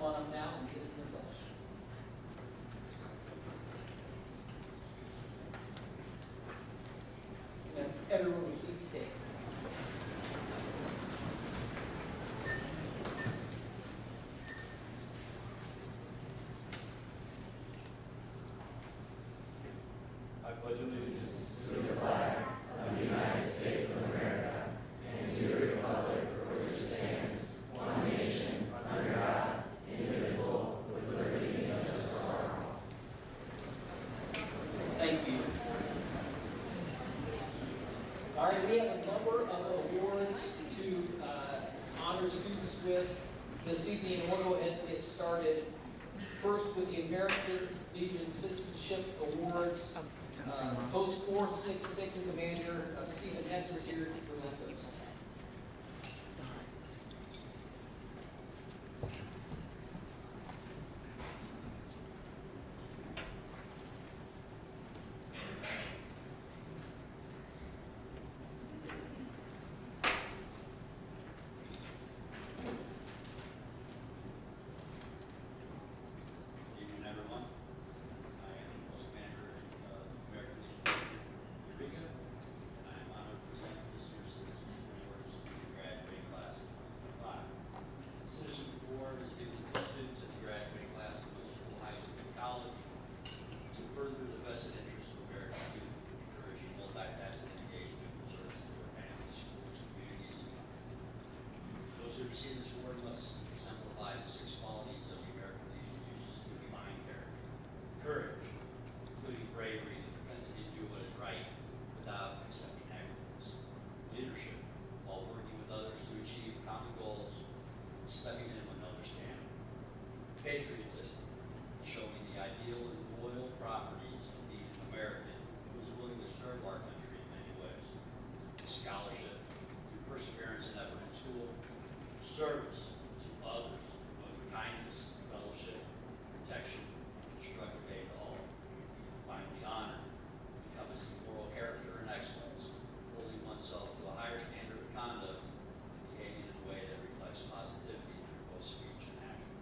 come on up now and kiss in the flesh. And everyone would please stay. I pledge allegiance to the flag of the United States of America and to the republic for which it stands, one nation, under God, indivisible, with liberty and justice for all. Thank you. All right, we have a number of awards to honor students with this evening, and we'll go ahead and get started. First with the American Legion Citizenship Awards. Post 466 Commander Stephen Hens is here to present those. Good evening, everyone. I am Post Commander of the American Legion Eureka, and I am honored to present this year's Citizenship Awards to the graduating class of 2025. The Citizenship Award is given to students in the graduating class of middle school, high school, and college to further the vested interests of American youth, encouraging multifaceted engagement and service to their families, schools, communities, and country. Those who receive this award must exemplify the 6 qualities of the American Legion uses to define character. Courage, including bravery, the propensity to do what is right without accepting accolades. Leadership, while working with others to achieve common goals and stepping in when others can. Patriotism, showing the ideal and loyal properties of the American who is willing to serve our country in many ways. Scholarship, through perseverance and effort in school. Service to others, with kindness, fellowship, protection, constructive aid to all. Finally, honor, encompassing moral character and excellence, holding oneself to a higher standard of conduct, and behaving in a way that reflects positivity through both speech and action.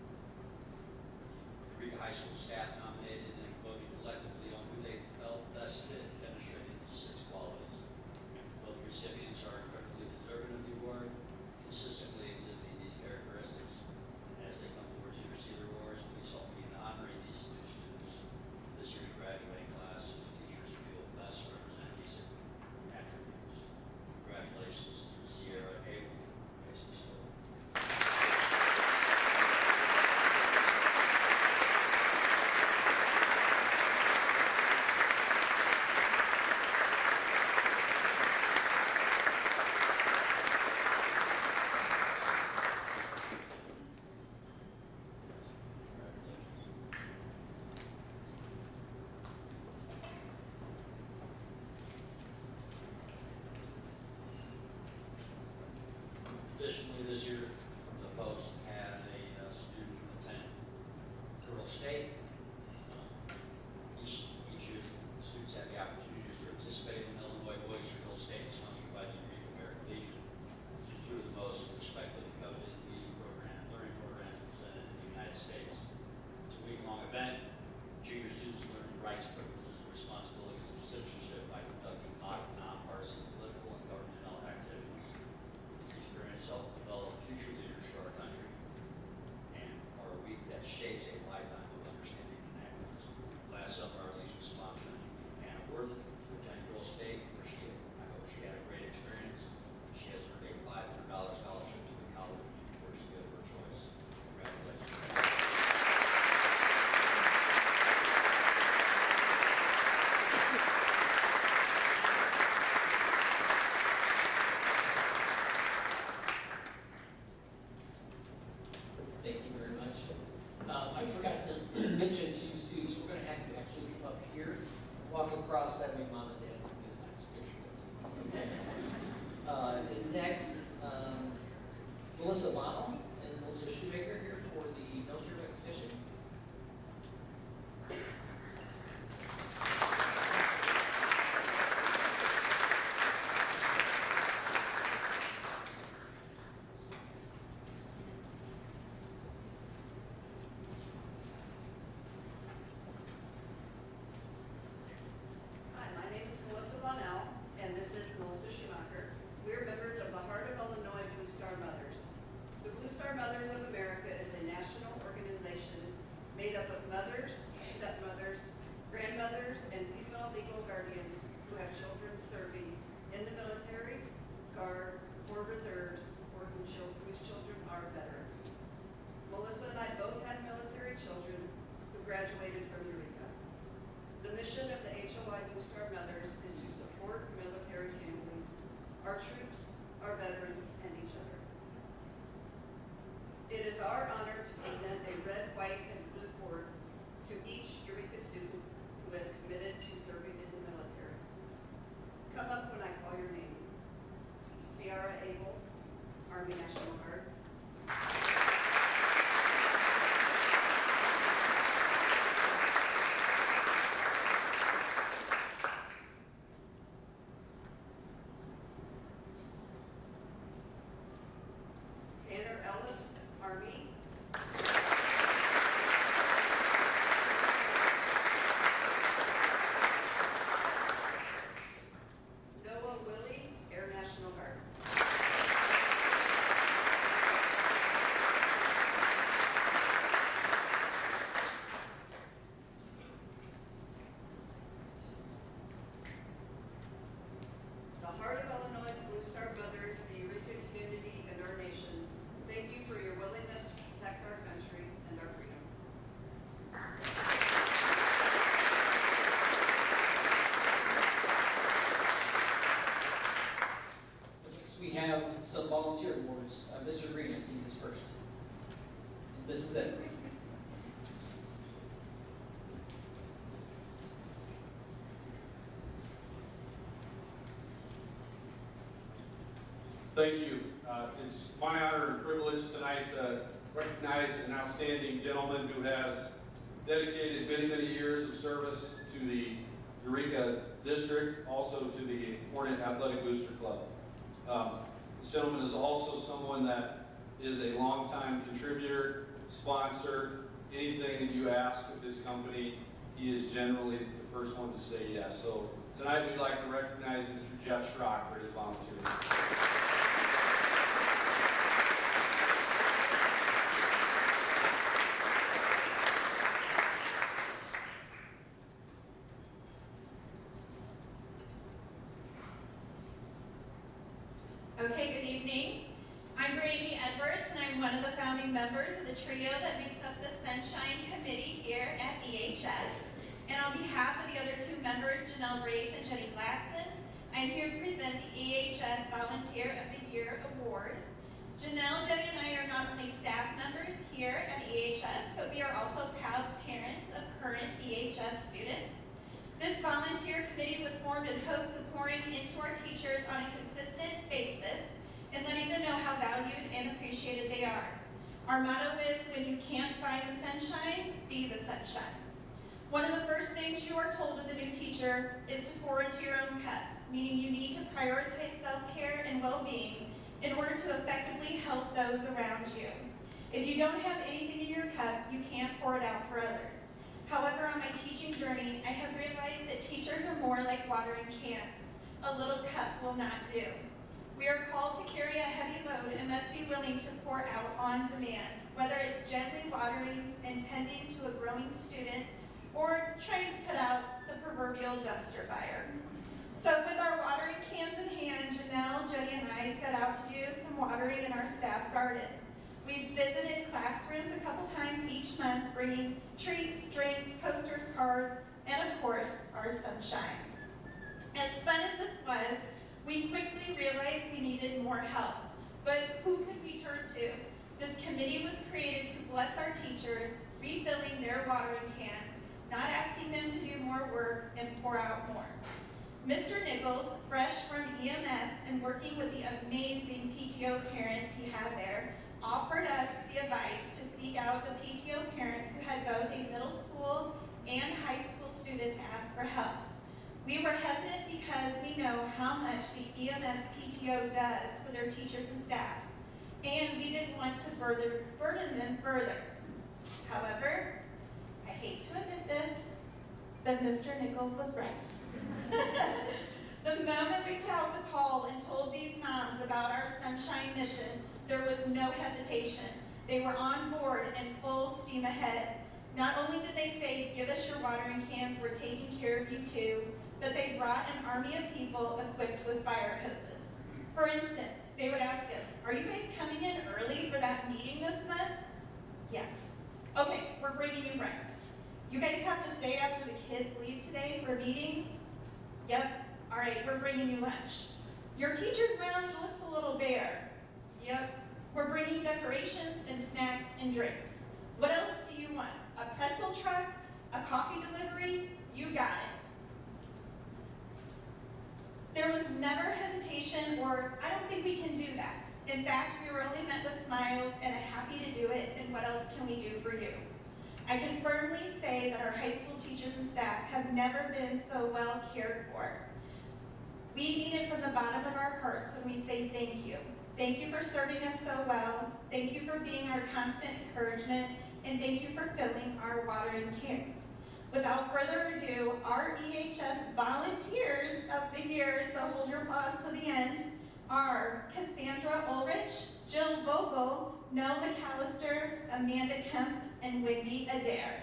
The Eureka High School staff nominated and voted collectively on who they felt best fit and demonstrated these 6 qualities. Both recipients are incredibly deserving of the award, consistently exhibiting these characteristics. And as they come forward to receive their awards, please help me in honoring these new students, this year's graduating class, whose teachers feel best represent these attributes. Congratulations to Sierra Abel, Mason Stoll. Additionally, this year, from the Post, had a student attend Girls State. Each year, students had the opportunity to participate in Illinois Boys for Girls State, sponsored by the Eureka American Legion, which is 2 of the most respected and coveted learning programs presented in the United States. It's a week-long event. Junior students learn the rights, privileges, and responsibilities of citizenship by conducting nonpartisan political and governmental activities. This experience helped develop future leaders for our country and are a week that shapes a lifetime of understanding and activism. Last summer, our league was sponsoring Anna Worth to attend Girls State, where I hope she had a great experience. She has earned a $500 scholarship to the college or university of her choice. Congratulations. Thank you very much. I forgot to mention to you students, we're going to have you actually come up here, walk across that way, Mom and Dad's going to get a nice picture of you. Next, Melissa Bonnell and Melissa Shoemaker here for the military recognition. are members of the Heart of Illinois Blue Star Mothers. The Blue Star Mothers of America is a national organization made up of mothers, stepmothers, grandmothers, and female legal guardians who have children serving in the military, guard, or reserves, or whose children are veterans. Melissa and I both have military children who graduated from Eureka. The mission of the HOI Blue Star Mothers is to support military families, our troops, our veterans, and each other. It is our honor to present a red, white, and blue cord to each Eureka student who has committed to serving in the military. Come up when I call your name. Ciara Abel, Army National Guard. Tanner Ellis, Army. Noah Willie, Air National Guard. The Heart of Illinois Blue Star Mothers, the Eureka community, and our nation, thank you for your willingness to protect our country and our freedom. Next, we have some volunteer awards. Mr. Green, I think, is first. This is it. Thank you. It's my honor and privilege tonight to recognize an outstanding gentleman who has dedicated many, many years of service to the Eureka District, also to the Hornet Athletic Booster Club. This gentleman is also someone that is a longtime contributor, sponsor. Anything that you ask of this company, he is generally the first one to say yes. So tonight we'd like to recognize Mr. Jeff Schrock for his volunteer. Okay, good evening. I'm Brandy Edwards, and I'm one of the founding members of the trio that makes up the Sunshine Committee here at EHS. And on behalf of the other two members, Janelle Race and Jenny Glasson, I'm here to present the EHS Volunteer of the Year Award. Janelle, Jenny, and I are not only staff members here at EHS, but we are also proud parents of current EHS students. This volunteer committee was formed in hopes of pouring into our teachers on a consistent basis and letting them know how valued and appreciated they are. Our motto is, when you can't find the sunshine, be the sunshine. One of the first things you are told as a new teacher is to pour into your own cup, meaning you need to prioritize self-care and well-being in order to effectively help those around you. If you don't have anything in your cup, you can't pour it out for others. However, on my teaching journey, I have realized that teachers are more like watering cans. A little cup will not do. We are called to carry a heavy load and must be willing to pour out on demand, whether it's gently watering and tending to a growing student or trying to put out the proverbial dumpster fire. So with our watering cans in hand, Janelle, Jenny, and I set out to do some watering in our staff garden. We've visited classrooms a couple times each month, bringing treats, drinks, posters, cards, and of course, our sunshine. As fun as this was, we quickly realized we needed more help. But who could we turn to? This committee was created to bless our teachers, refilling their watering cans, not asking them to do more work and pour out more. Mr. Nichols, fresh from EMS and working with the amazing PTO parents he had there, offered us the advice to seek out the PTO parents who had both a middle school and high school student to ask for help. We were hesitant because we know how much the EMS PTO does for their teachers and staffs, and we didn't want to burden them further. However, I hate to admit this, but Mr. Nichols was right. The moment we put out the call and told these moms about our Sunshine mission, there was no hesitation. They were on board and full steam ahead. Not only did they say, give us your watering cans, we're taking care of you too, but they brought an army of people equipped with fire hoses. For instance, they would ask us, are you guys coming in early for that meeting this month? Yes. Okay, we're bringing you breakfast. You guys have to stay after the kids leave today for meetings? Yep. All right, we're bringing you lunch. Your teacher's lounge looks a little bare. Yep. We're bringing decorations and snacks and drinks. What else do you want? A pretzel truck? A coffee delivery? You got it. There was never hesitation or, I don't think we can do that. In fact, we were only met with smiles and a happy to do it, and what else can we do for you? I can firmly say that our high school teachers and staff have never been so well cared for. We mean it from the bottom of our hearts when we say thank you. Thank you for serving us so well. Thank you for being our constant encouragement, and thank you for filling our watering cans. Without further ado, our EHS volunteers of the year, so hold your applause to the end, are Cassandra Ulrich, Jill Vogel, Nell McAllister, Amanda Kemp, and Wendy Adair.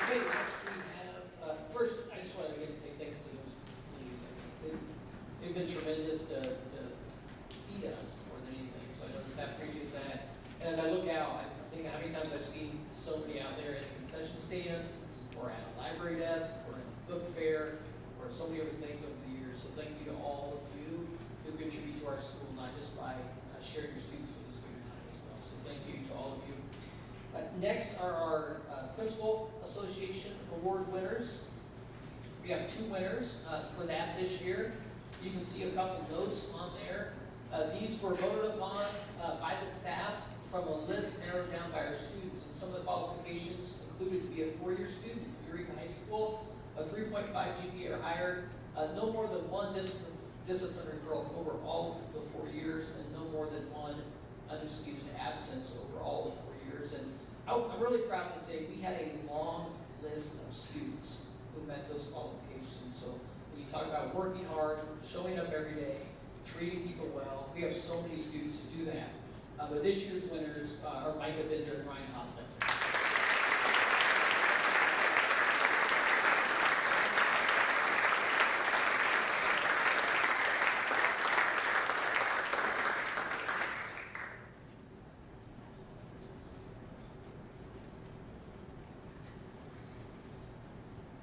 Okay, next we have, first, I just want to again say thanks to those ladies. They've been tremendous to feed us more than anything, so I know the staff appreciates that. And as I look out, I'm thinking how many times I've seen so many out there at a concession stand, or at a library desk, or at a book fair, or so many other things over the years. So thank you to all of you who contribute to our school, not just by sharing your students with us for your time as well. So thank you to all of you. Next are our Principal Association Award winners. We have 2 winners for that this year. You can see a couple notes on there. These were voted upon by the staff from a list narrowed down by our students. And some of the qualifications included to be a 4-year student at Eureka High School, a 3.5 GPA or higher, no more than 1 disciplinary throw over all of the 4 years, and no more than 1 unexcused absence over all of 4 years. And I'm really proud to say we had a long list of students who met those qualifications. So when you talk about working hard, showing up every day, treating people well, we have so many students who do that. But this year's winners are Micah Bender and Ryan Hostek.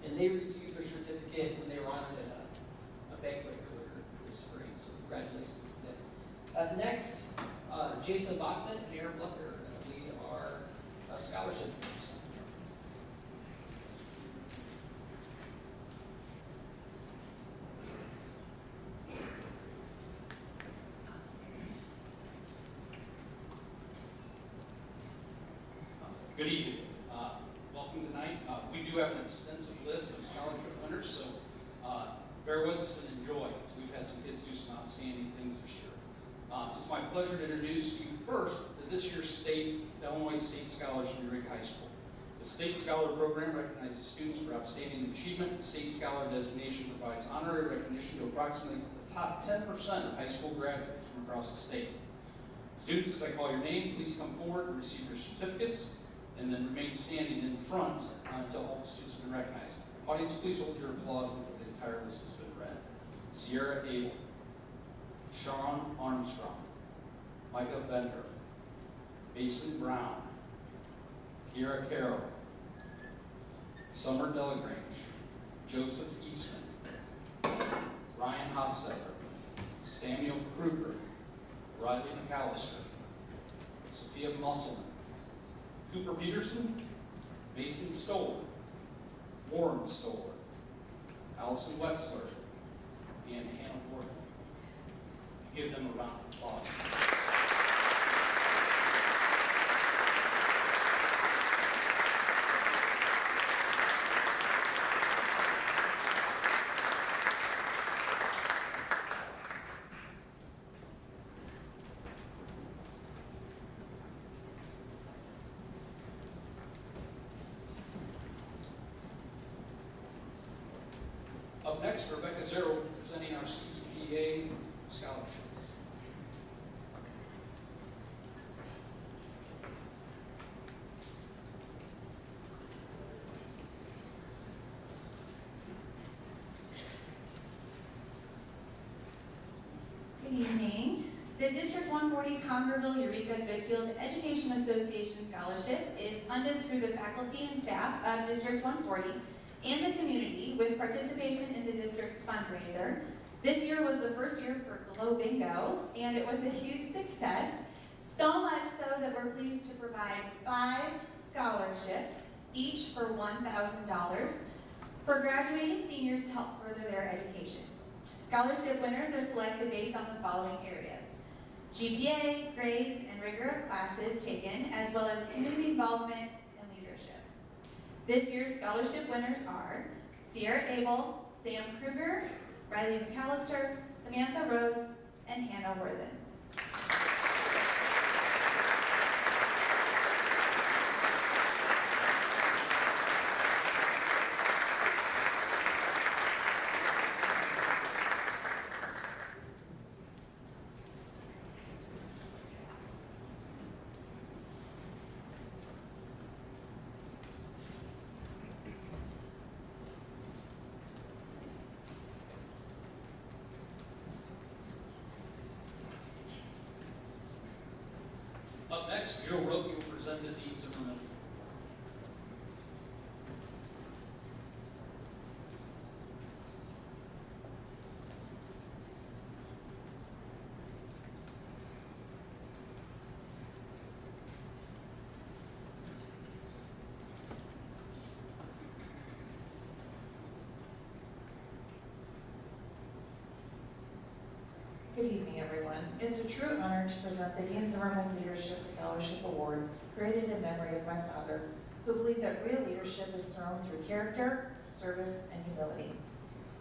And they received their certificate when they were honored at a banquet earlier this spring. So congratulations to them. Next, Jason Bachman and Aaron Blucker are going to lead our scholarship groups. Good evening. Welcome tonight. We do have an extensive list of scholarship winners, so bear with us and enjoy, because we've had some kids do some outstanding things this year. It's my pleasure to introduce you first to this year's Illinois State Scholars from Eureka High School. The State Scholar Program recognizes students for outstanding achievement. The State Scholar designation provides honorary recognition to approximately the top 10% of high school graduates from across the state. Students, as I call your name, please come forward and receive your certificates, and then remain standing in front until all the students have been recognized. Audience, please hold your applause until the entire list has been read. Sierra Abel, Sean Armstrong, Micah Bender, Mason Brown, Kiera Carroll, Summer Delagrange, Joseph Eastman, Ryan Hostetler, Samuel Kruger, Rodney McAllister, Sophia Musselman, Cooper Peterson, Mason Stoller, Warren Stoller, Allison Wetzler, and Hannah Wortham. Give them a round of applause. Up next, Rebecca Zero presenting our CPA scholarship. Good evening. The District 140 Congerville Eureka Goodfield Education Association Scholarship is funded through the faculty and staff of District 140 and the community with participation in the district's fundraiser. This year was the first year for Glow Bingo, and it was a huge success. So much so that we're pleased to provide 5 scholarships, each for $1,000, for graduating seniors to help further their education. Scholarship winners are selected based on the following areas: GPA, grades, and rigor of classes taken, as well as community involvement and leadership. This year's scholarship winners are Sierra Abel, Sam Kruger, Riley McAllister, Samantha Rhodes, and Hannah Worthen. Up next, Joe Roque will present the Dean Zimmerman. Good evening, everyone. It's a true honor to present the Dean Zimmerman Leadership Scholarship Award, created in memory of my father, who believed that real leadership is thrown through character, service, and humility.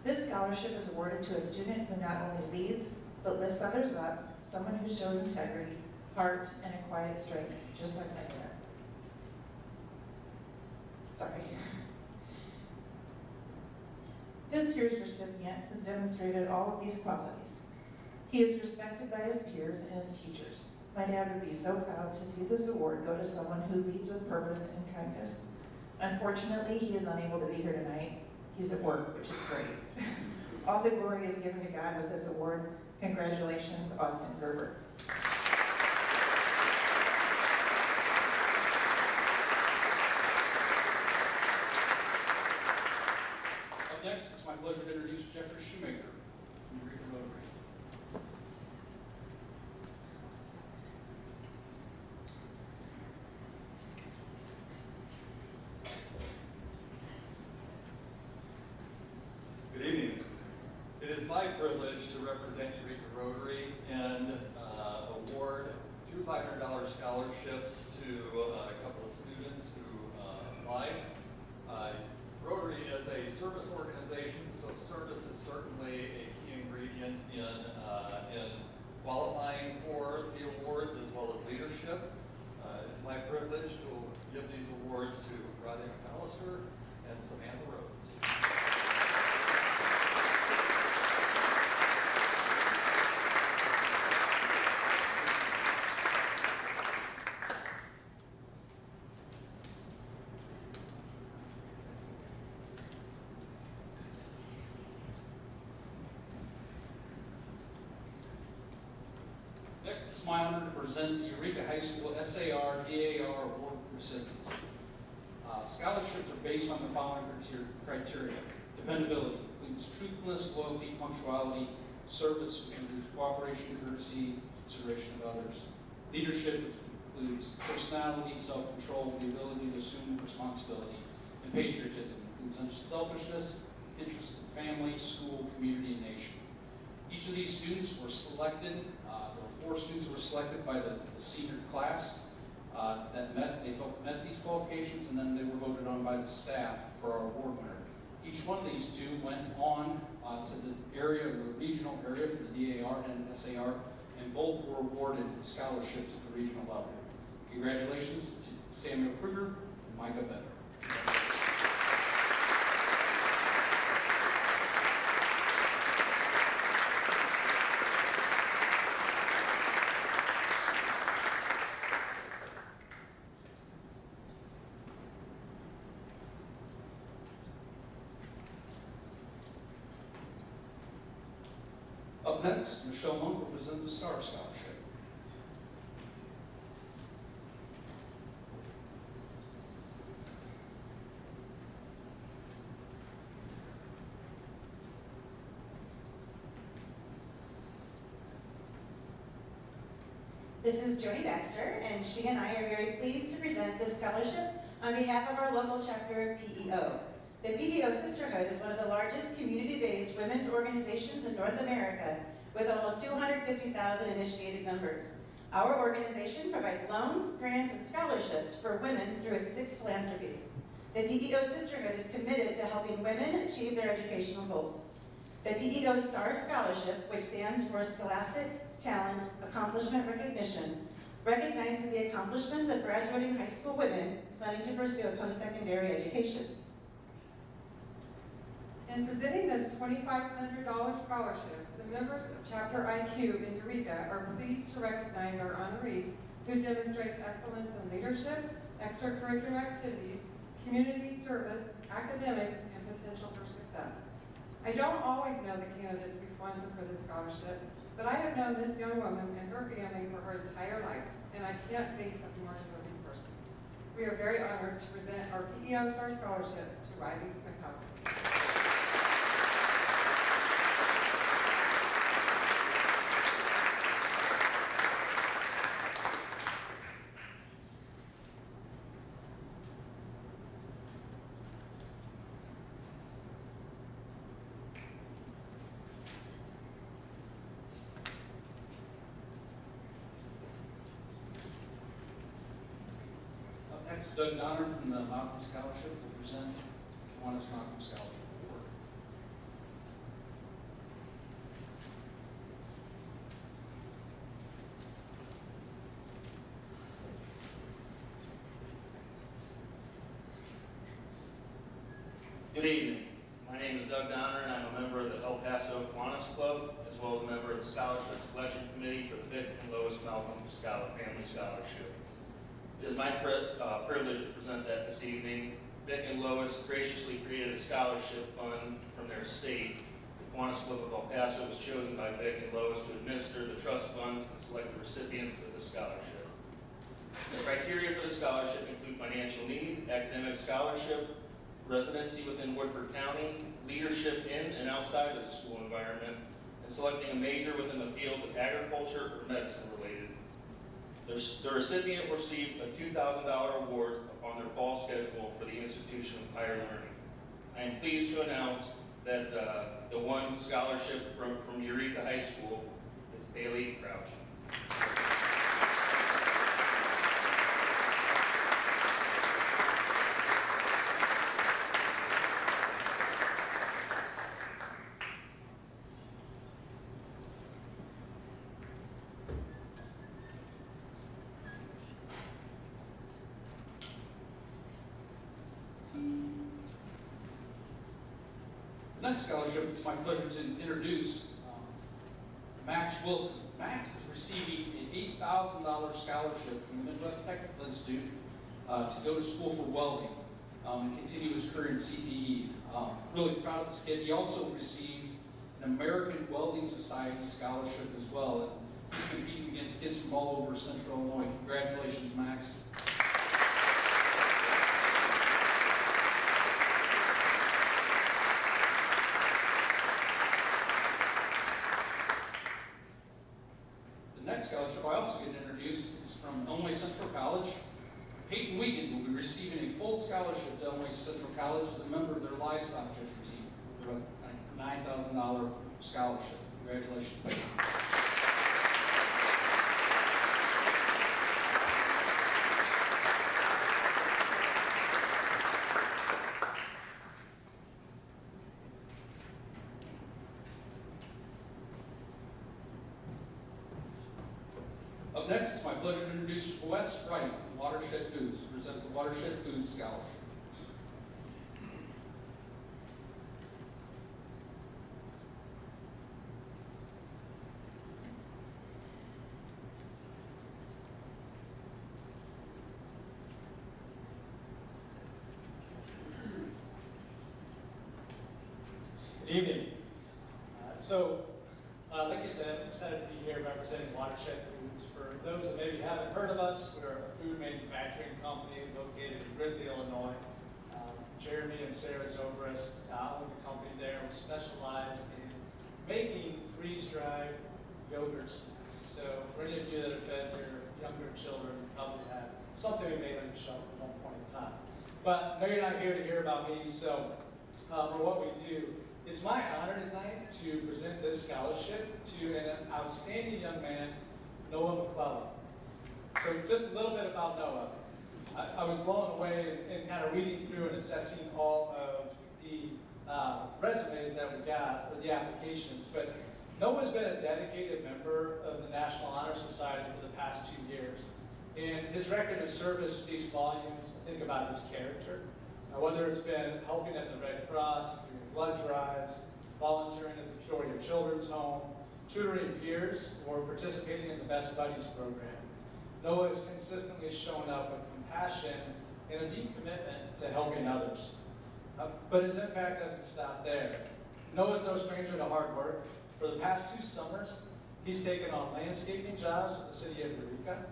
This scholarship is awarded to a student who not only leads, but lifts others up, someone who shows integrity, heart, and a quiet strength, just like my dad. Sorry. This year's recipient has demonstrated all of these qualities. He is respected by his peers and his teachers. My dad would be so proud to see this award go to someone who leads with purpose and kindness. Unfortunately, he is unable to be here tonight. He's at work, which is great. All the glory is given to God with this award. Congratulations, Austin Gerber. Up next, it's my pleasure to introduce Jeffrey Shoemaker from Eureka Rotary. Good evening. It is my privilege to represent Eureka Rotary and award 2 $500 scholarships to a couple of students who applied. Rotary is a service organization, so service is certainly a key ingredient in qualifying for the awards as well as leadership. It's my privilege to give these awards to Rodney McAllister and Samantha Rhodes. Next, it's my honor to present the Eureka High School SAR, DAR award recipients. Scholarships are based on the following criteria: Dependability includes truthfulness, loyalty, punctuality, service, which includes cooperation, courtesy, consideration of others. Leadership, which includes personality, self-control, the ability to assume responsibility. And patriotism includes unselfishness, interest in family, school, community, and nation. Each of these students were selected, there were 4 students who were selected by the senior class that met these qualifications, and then they were voted on by the staff for our award winner. Each one of these 2 went on to the area, the regional area for the DAR and SAR, and both were awarded scholarships at the regional level. Congratulations to Samuel Kruger and Micah Better. Up next, Michelle Monk will present the STAR Scholarship. This is Jody Baxter, and she and I are very pleased to present this scholarship on behalf of our local chapter of PEO. The PEO Sisterhood is one of the largest community-based women's organizations in North America, with almost 250,000 initiated members. Our organization provides loans, grants, and scholarships for women through its 6 philanthropies. The PEO Sisterhood is committed to helping women achieve their educational goals. The PEO STAR Scholarship, which stands for Scholastic Talent Accomplishment Recognition, recognizes the accomplishments of graduating high school women planning to pursue a post-secondary education. In presenting this $2,500 scholarship, the members of Chapter IQ in Eureka are pleased to recognize our honoree who demonstrates excellence in leadership, extracurricular activities, community service, academics, and potential for success. I don't always know the candidates responsible for this scholarship, but I have known this young woman and her family for her entire life, and I can't think of a more deserving person. We are very honored to present our PEO STAR Scholarship to Riley McCallum. Next, Doug Donner from the Malcolm Scholarship will present Kiwanis Malcolm Scholarship Award. Good evening. My name is Doug Donner, and I'm a member of the El Paso Kiwanis Club, as well as a member of the Scholarship Selection Committee for the Vic and Lois Malcolm Family Scholarship. It is my privilege to present that this evening. Vic and Lois graciously created a scholarship fund from their estate. The Kiwanis Club of El Paso was chosen by Vic and Lois to administer the trust fund and select the recipients of the scholarship. The criteria for the scholarship include financial need, academic scholarship, residency within Woodford County, leadership in and outside of the school environment, and selecting a major within the fields of agriculture or medicine related. The recipient received a $2,000 award upon their fall schedule for the institution of higher learning. I am pleased to announce that the one scholarship from Eureka High School is Bailey Crouch. The next scholarship, it's my pleasure to introduce Max Wilson. Max is receiving an $8,000 scholarship from the Midwest Technical Institute to go to school for welding and continue his career in CTE. Really proud of this kid. He also received an American Welding Society scholarship as well. And he's competing against kids from all over Central Illinois. Congratulations, Max. scholarship I also get introduced is from Illinois Central College. Peyton Wiegand will be receiving a full scholarship to Illinois Central College as a member of their livestock judging team for a $9,000 scholarship. Congratulations, Peyton. Up next, it's my pleasure to introduce Wes Wright from Watershed Foods to present the Watershed Foods Scholarship. Good evening. Like you said, I'm excited to be here representing Watershed Foods. For those that maybe haven't heard of us, we're a food manufacturing company located in Gridley, Illinois. Jeremy and Sarah Zobrist own the company there. We specialize in making freeze-dried yogurt snacks. So for any of you that have fed your younger children, you probably have something we made on the shelf at one point in time. But I know you're not here to hear about me, so for what we do, it's my honor tonight to present this scholarship to an outstanding young man, Noah McClellan. So just a little bit about Noah. I was blown away in kind of reading through and assessing all of the resumes that we got for the applications, but Noah's been a dedicated member of the National Honor Society for the past 2 years. And his record of service speaks volumes, I think, about his character. Whether it's been helping at the Red Cross, doing blood drives, volunteering at the Peoria Children's Home, tutoring peers, or participating in the Best Buddies program, Noah has consistently shown up with compassion and a deep commitment to helping others. But his impact doesn't stop there. Noah's no stranger to hard work. For the past 2 summers, he's taken on landscaping jobs with the city of Eureka,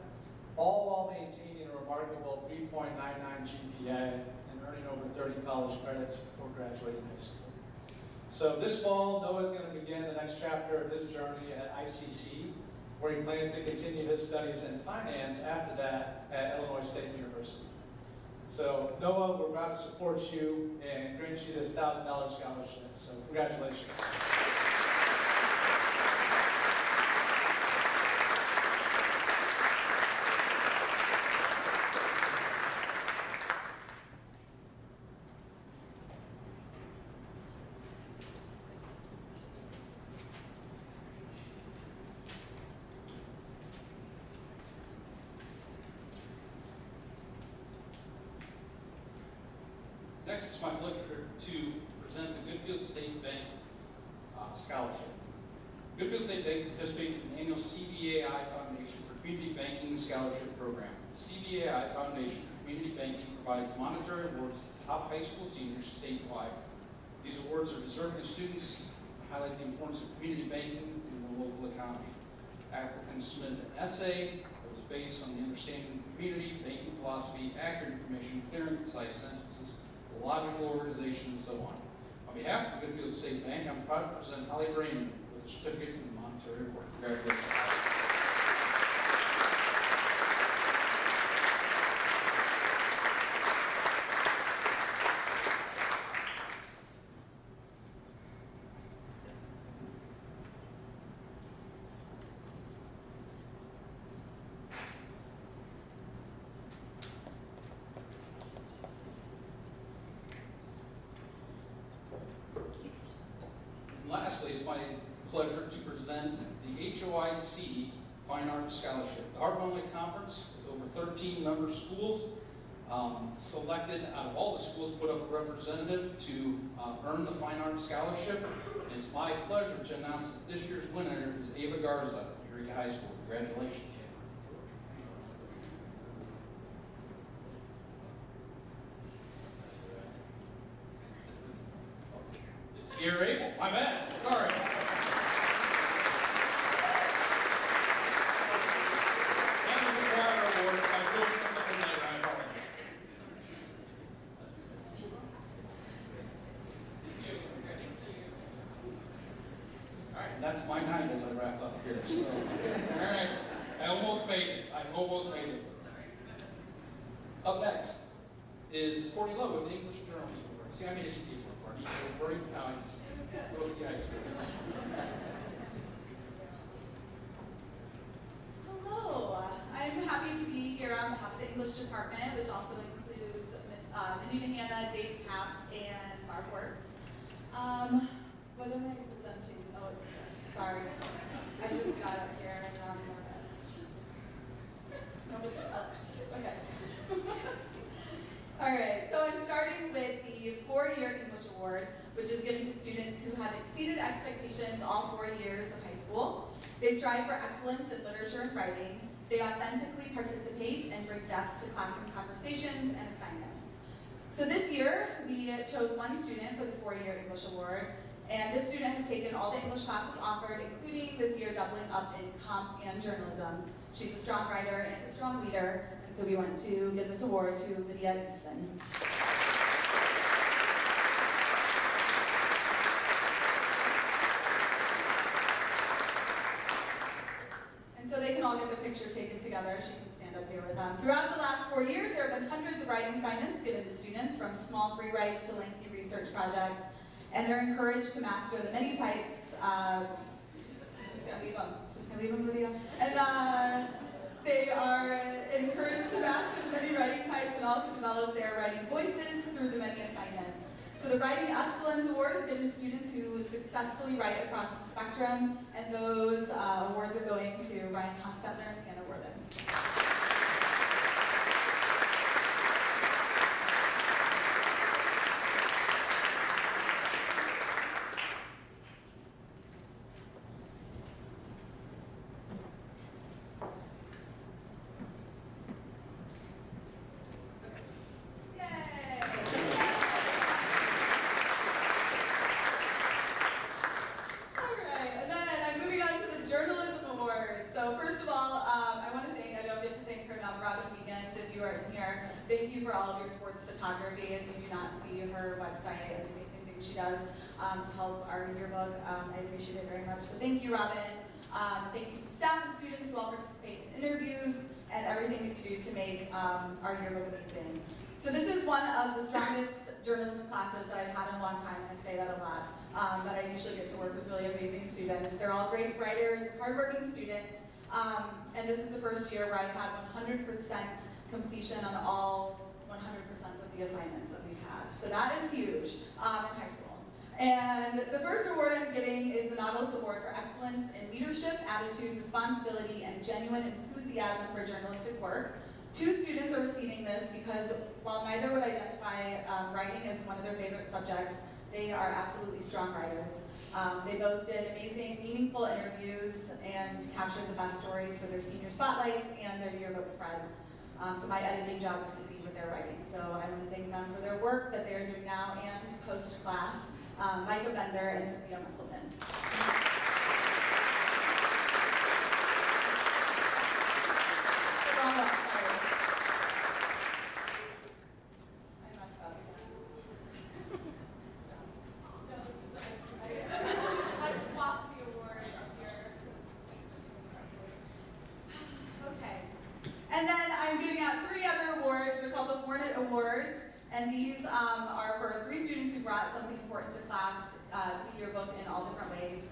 all while maintaining a remarkable 3.99 GPA and earning over 30 college credits before graduating high school. So this fall, Noah's going to begin the next chapter of his journey at ICC, where he plans to continue his studies in finance after that at Illinois State University. So Noah, we're proud to support you and grant you this $1,000 scholarship. So congratulations. Next, it's my pleasure to present the Goodfield State Bank Scholarship. Goodfield State Bank participates in the annual CBAI Foundation for Community Banking Scholarship Program. The CBAI Foundation for Community Banking provides monetary awards to top high school seniors statewide. These awards are deserving students to highlight the importance of community banking in the local economy. Applicants submit an essay that was based on the understanding of the community, banking philosophy, accurate information, clear and concise sentences, logical organization, and so on. On behalf of the Goodfield State Bank, I'm proud to present Holly Raymond with a certificate in the monetary award. Congratulations. Lastly, it's my pleasure to present the HOIC Fine Arts Scholarship. The Heart-Only Conference, with over 13 member schools, selected out of all the schools, put up a representative to earn the Fine Arts Scholarship. And it's my pleasure to announce that this year's winner is Ava Garza from Eureka High School. Congratulations, Ava. It's Sierra Abel. My bad. Sorry. That was a choir award. I did something tonight. I apologize. It's you. All right, that's my night as I wrap up here. So, all right. I almost made it. I almost made it. Up next is Courtney Lowe with the English Journalism Award. See, I made it easy for Courtney. So Courtney, I just broke the ice for you. Hello, I'm happy to be here on behalf of the English department, which also includes Mindy Mahana, Dave Tapp, and Barb Works. What am I presenting? Oh, it's here. Sorry. I just got up here and now I'm nervous. Nobody else. Okay. All right, so I'm starting with the 4-year English Award, which is given to students who have exceeded expectations all 4 years of high school. They strive for excellence in literature and writing. They authentically participate and bring depth to classroom conversations and assignments. So this year, we chose one student for the 4-year English Award, and this student has taken all the English classes offered, including this year doubling up in comp and journalism. She's a strong writer and a strong leader, and so we want to give this award to Lydia Eastman. And so they can all get their picture taken together. She can stand up here with them. Throughout the last 4 years, there have been hundreds of writing assignments given to students, from small free writes to lengthy research projects, and they're encouraged to master the many types. Just gonna leave them, Lydia. And they are encouraged to master the many writing types and also develop their writing voices through the many assignments. So the Writing Excellence Award is given to students who successfully write across the spectrum, and those awards are going to Ryan Hostetler and Hannah Worthen. Thank you for all of your sports photography. If you do not see her website and the amazing things she does to help our yearbook, I appreciate it very much. So thank you, Robin. Thank you to the staff and students who all participate in interviews and everything that you do to make our yearbook amazing. So this is one of the strongest journalism classes that I've had in a long time, and I say that a lot. But I usually get to work with really amazing students. They're all great writers, hardworking students. And this is the first year where I've had 100% completion on all 100% of the assignments that we've had. So that is huge in high school. And the first award I'm giving is the Nautilus Award for Excellence in Leadership, Attitude, Responsibility, and Genuine Enthusiasm for Journalistic Work. 2 students are receiving this because while neither would identify writing as one of their favorite subjects, they are absolutely strong writers. They both did amazing, meaningful interviews and captured the best stories for their senior spotlights and their yearbook spreads. So my editing job is easy with their writing. So I want to thank them for their work that they're doing now and post-class, Micah Bender and Sophia Musselman. Wrong one, sorry. I messed up again. I swapped the award up here. Okay. And then I'm giving out 3 other awards. They're called the Hornet Awards. And these are for 3 students who brought something important to class, to the yearbook in all different ways.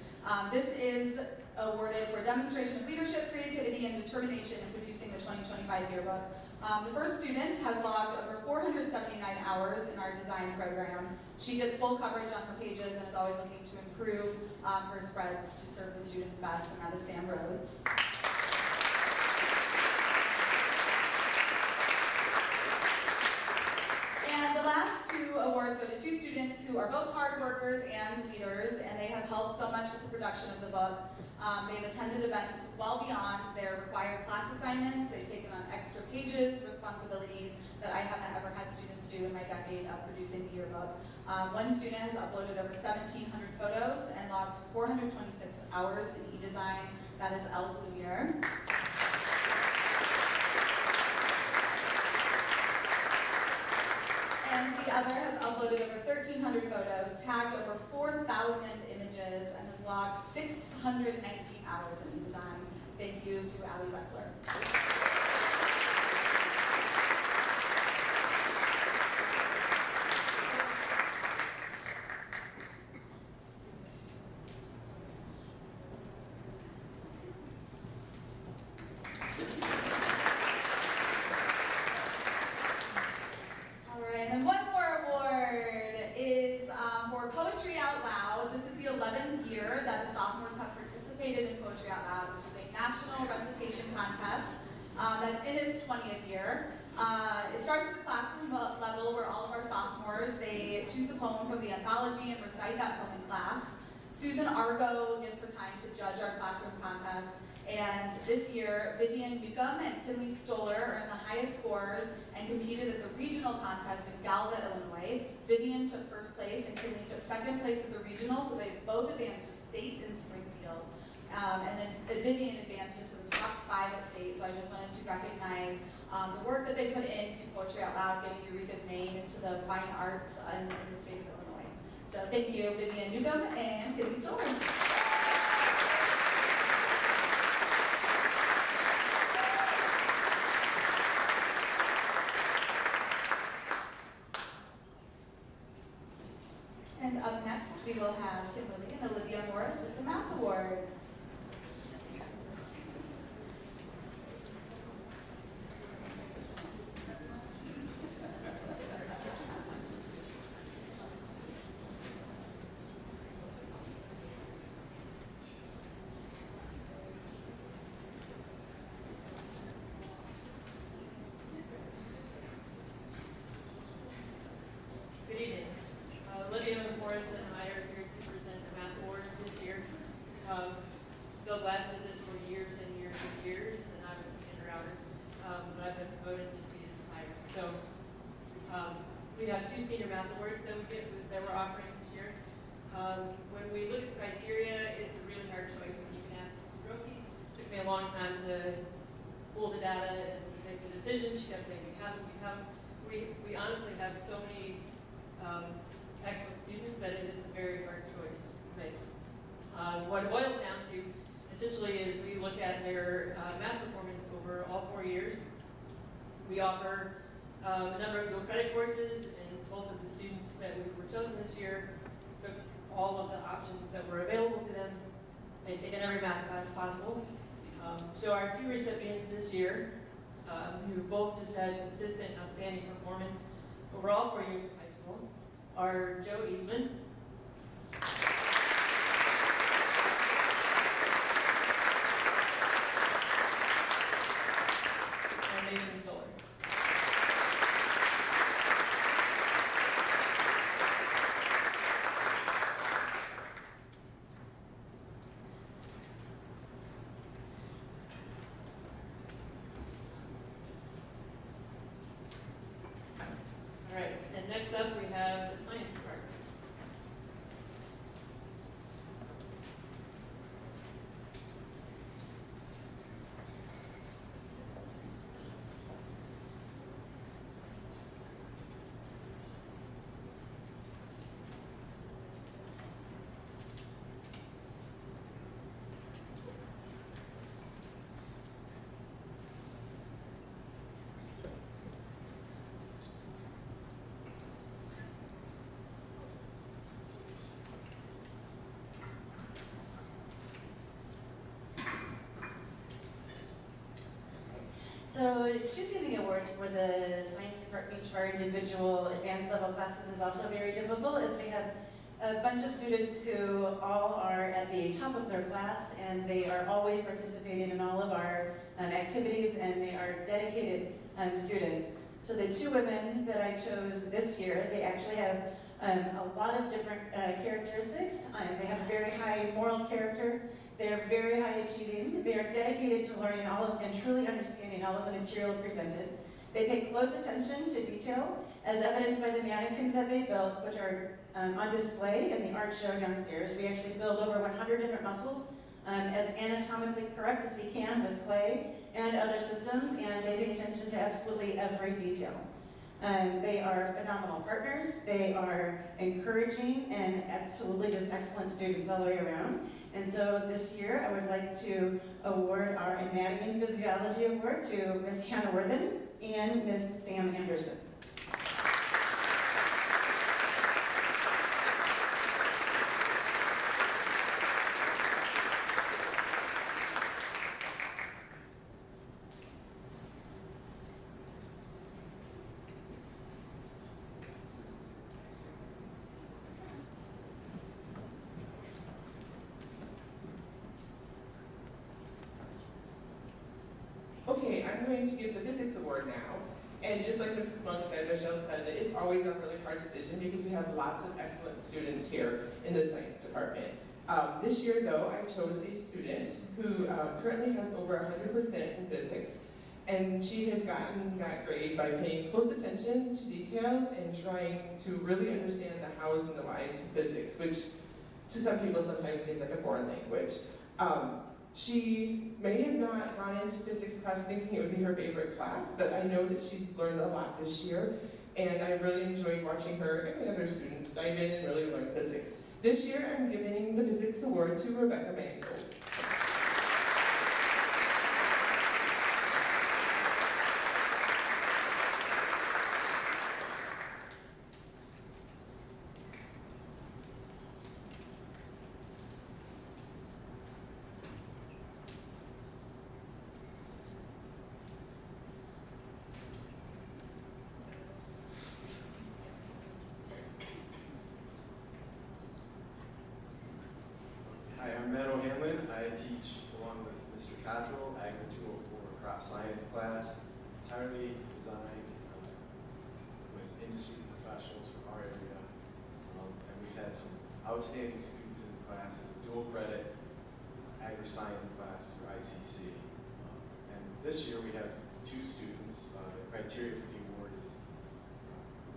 This is awarded for demonstration of leadership, creativity, and determination in producing the 2025 yearbook. The first student has logged over 479 hours in our design program. She gets full coverage on her pages and is always looking to improve her spreads to serve the students best, and that is Sam Rhodes. And the last 2 awards go to 2 students who are both hard workers and leaders, and they have helped so much with the production of the book. They've attended events well beyond their required class assignments. They've taken on extra pages, responsibilities that I haven't ever had students do in my decade of producing the yearbook. One student has uploaded over 1,700 photos and logged 426 hours in e-design. That is Elle Blumiere. And the other has uploaded over 1,300 photos, tagged over 4,000 images, and has logged 619 hours in design. Thank you to Allie Wetzler. All right, and one more award is for Poetry Out Loud. This is the 11th year that the sophomores have participated in Poetry Out Loud, which is a national recitation contest that's in its 20th year. It starts at the classroom level where all of our sophomores, they choose a poem from the anthology and recite that poem in class. Susan Argo gives her time to judge our classroom contest. And this year, Vivian Newcomb and Kinley Stoller earned the highest scores and competed at the regional contest in Galva, Illinois. Vivian took first place and Kinley took second place at the regional, so they both advanced to state in Springfield. And then Vivian advanced into the top 5 at state, so I just wanted to recognize the work that they put into Poetry Out Loud, getting Eureka's name into the fine arts in the state of Illinois. So thank you, Vivian Newcomb and Kinley Stoller. And up next, we will have Kimberly and Olivia Morris with the Math Awards. Good evening. Olivia Morris and I are here to present the Math Awards this year. Bill Glass did this for years and years and years, and I was the kindergartner, but I've been promoted since he was hired. So we have 2 senior Math Awards that we're offering this year. When we look at the criteria, it's a really hard choice. You can ask Mrs. Roki. It took me a long time to pull the data and make the decision. She kept saying, we haven't. We honestly have so many excellent students that it is a very hard choice to make. What it boils down to essentially is we look at their math performance over all 4 years. We offer a number of dual credit courses, and both of the students that were chosen this year took all of the options that were available to them. They've taken every math class possible. So our 2 recipients this year, who both just had consistent, outstanding performance over all 4 years of high school, are Joe Eastman and Mason Stoller. All right, and next up we have the science department. So choosing the awards for the science department for our individual advanced level classes is also very difficult, as we have a bunch of students who all are at the top of their class, and they are always participating in all of our activities, and they are dedicated students. So the 2 women that I chose this year, they actually have a lot of different characteristics. They have a very high moral character. They are very high achieving. They are dedicated to learning all of and truly understanding all of the material presented. They pay close attention to detail, as evidenced by the mannequins that they built, which are on display in the art show downstairs. We actually build over 100 different muscles as anatomically correct as we can with clay and other systems, and they pay attention to absolutely every detail. They are phenomenal partners. They are encouraging and absolutely just excellent students all the way around. And so this year, I would like to award our Anatomy and Physiology Award to Ms. Hannah Worthen and Ms. Sam Anderson. Okay, I'm going to give the physics award now. And just like Mrs. Monk said, Michelle said, that it's always a really hard decision because we have lots of excellent students here in the science department. This year, though, I chose a student who currently has over 100% in physics. And she has gotten that grade by paying close attention to details and trying to really understand the hows and the whys to physics, which to some people sometimes seems like a foreign language. She may have not gone into physics class thinking it would be her favorite class, but I know that she's learned a lot this year, and I really enjoyed watching her and the other students dive in and really learn physics. This year, I'm giving the physics award to Rebecca Mangold. Hi, I'm Matt O'Hanlon. I teach, along with Mr. Cottrell, Agri 204 crop science class, entirely designed with industry professionals from our area. And we've had some outstanding students in the class. It's a dual credit agri-science class through ICC. And this year we have 2 students. The criteria for the award is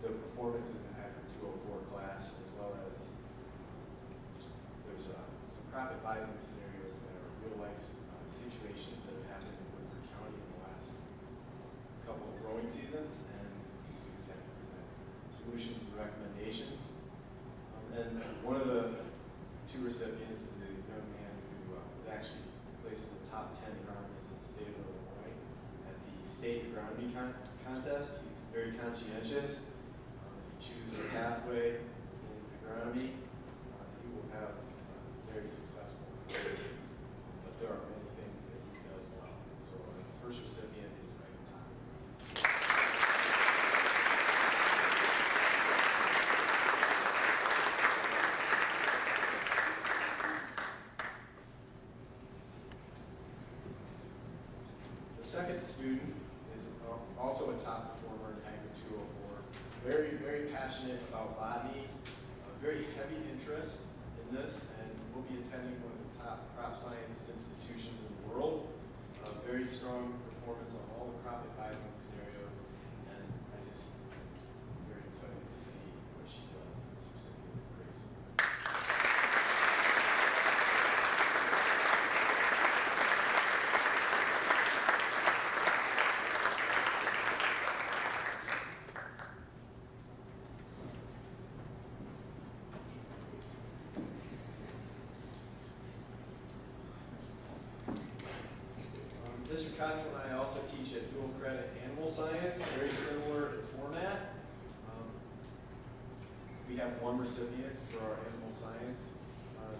the performance in the Agri 204 class, as well as there's some crop advising scenarios that are real-life situations that have happened in Woodford County in the last couple of growing seasons, and the students have to present solutions and recommendations. And one of the 2 recipients is a young man who was actually placed in the top 10 agronomists in the state of Illinois at the state agronomy contest. He's very conscientious. If he chooses a pathway in agronomy, he will have very successful career. But there are many things that he does well. So the first recipient is right on top. The second student is also a top performer in Agri 204. Very, very passionate about botany, very heavy interest in this, and will be attending one of the top crop science institutions in the world. Very strong performance on all the crop advising scenarios, and I'm very excited to see what she does in this recipient is Grace. Mr. Cottrell and I also teach at dual credit animal science, very similar in format. We have 1 recipient for our animal science. The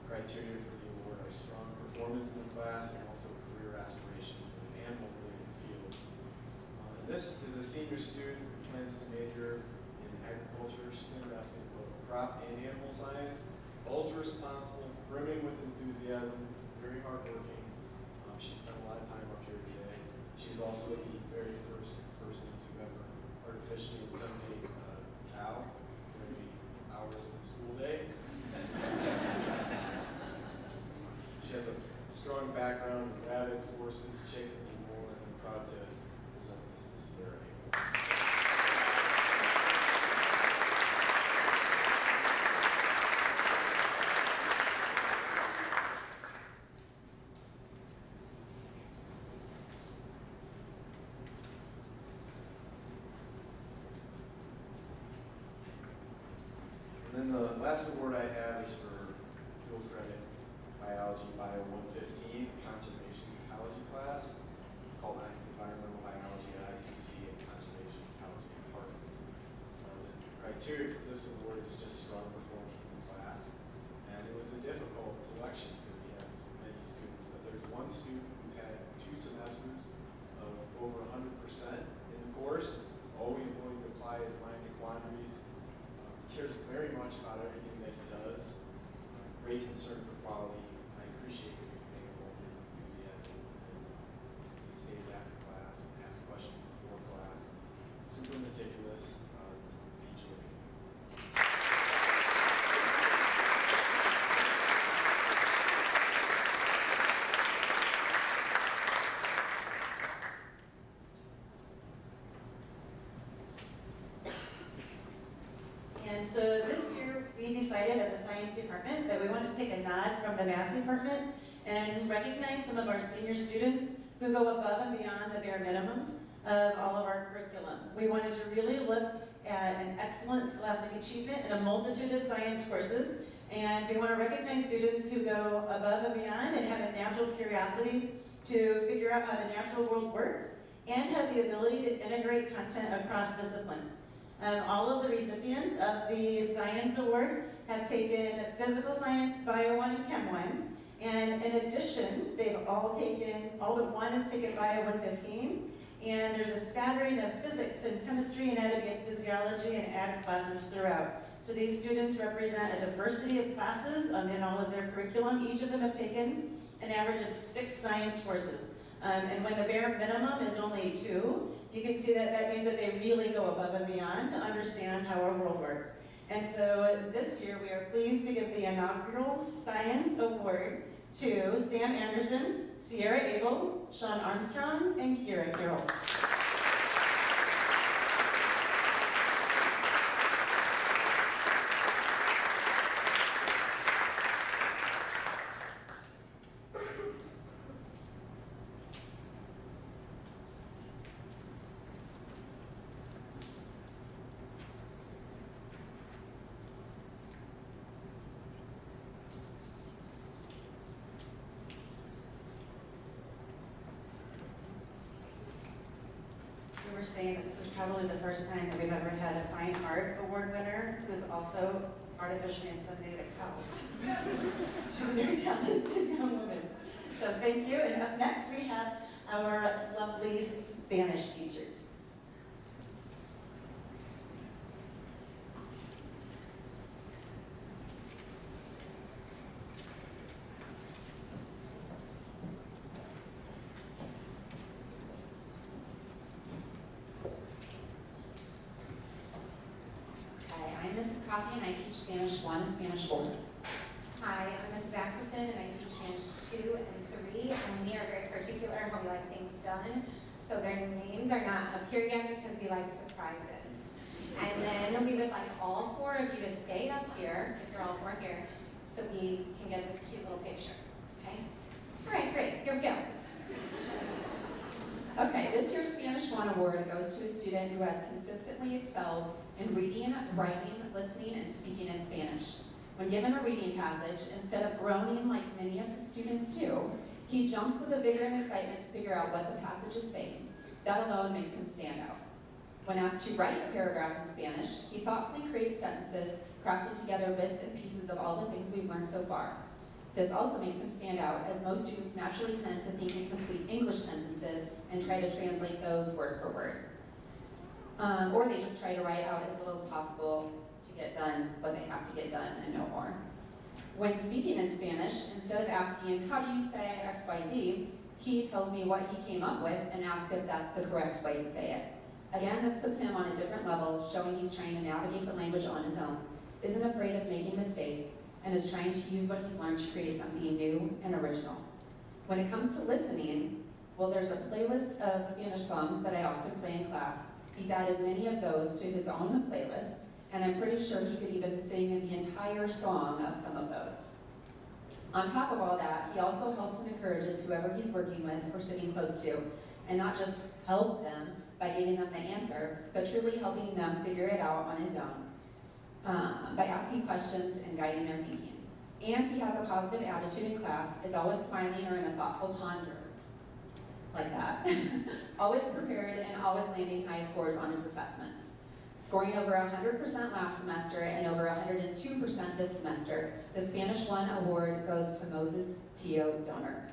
criteria for the award are strong performance in the class and also career aspirations in an animal-related field. And this is a senior student who plans to major in agriculture. She's interested in both crop and animal science. Ultra responsible, brimming with enthusiasm, very hardworking. She spent a lot of time up here today. She's also the very first person to ever artificially inseminate a cow during the hours of the school day. She has a strong background in rabbits, horses, chickens, and more, and I'm proud to present this to Sierra. And then the last award I have is for dual credit biology, bio 115, conservation ecology class. It's called environmental biology at ICC and conservation ecology at Harvard. The criteria for this award is just strong performance in the class. And it was a difficult selection because we have many students, but there's one student who's had 2 semesters of over 100% in the course, always willing to apply his mind to quandaries, cares very much about everything that he does, great concern for quality. I appreciate his example, his enthusiasm, and he stays after class and asks questions before class. Super meticulous, teacher. And so this year, we decided as a science department that we wanted to take a nod from the math department and recognize some of our senior students who go above and beyond the bare minimums of all of our curriculum. We wanted to really look at an excellent scholastic achievement in a multitude of science courses, and we want to recognize students who go above and beyond and have a natural curiosity to figure out how the natural world works and have the ability to integrate content across disciplines. All of the recipients of the Science Award have taken Physical Science, Bio 1, and Chem 1. And in addition, they've all but one have taken Bio 115. And there's a spattering of physics and chemistry, anatomy and physiology, and ag classes throughout. So these students represent a diversity of classes in all of their curriculum. Each of them have taken an average of 6 science courses. And when the bare minimum is only 2, you can see that that means that they really go above and beyond to understand how our world works. And so this year we are pleased to give the inaugural Science Award to Sam Anderson, Sierra Abel, Sean Armstrong, and Kira Carroll. We're saying that this is probably the first time that we've ever had a Fine Art Award winner who is also artificially inseminated a cow. She's a very talented young woman. So thank you. And up next we have our lovely Spanish teachers. And I teach Spanish 1 and Spanish 4. Hi, I'm Mrs. Axelson and I teach Spanish 2 and 3, and we are very particular in how we like things done, so their names are not up here yet because we like surprises. And then we would like all 4 of you to stay up here, if you're all 4 here, so we can get this cute little picture, okay? All right, great, here we go. Okay, this year's Spanish 1 award goes to a student who has consistently excelled in reading, writing, listening, and speaking in Spanish. When given a reading passage, instead of groaning like many of the students do, he jumps with a vigor and excitement to figure out what the passage is saying. That alone makes him stand out. When asked to write a paragraph in Spanish, he thoughtfully creates sentences, crafted together bits and pieces of all the things we've learned so far. This also makes him stand out, as most students naturally tend to think in complete English sentences and try to translate those word for word. Or they just try to write out as little as possible to get done what they have to get done and no more. When speaking in Spanish, instead of asking, how do you say X, Y, Z, he tells me what he came up with and asks if that's the correct way to say it. Again, this puts him on a different level, showing he's trying to navigate the language on his own, isn't afraid of making mistakes, and is trying to use what he's learned to create something new and original. When it comes to listening, well, there's a playlist of Spanish songs that I often play in class. He's added many of those to his own playlist, and I'm pretty sure he could even sing the entire song of some of those. On top of all that, he also helps and encourages whoever he's working with or sitting close to, and not just help them by giving them the answer, but truly helping them figure it out on his own. by asking questions and guiding their thinking. And he has a positive attitude in class, is always smiling or in a thoughtful ponder, like that. Always prepared and always landing high scores on his assessments. Scoring over 100% last semester and over 102% this semester, the Spanish 1 award goes to Moses Tio Donor.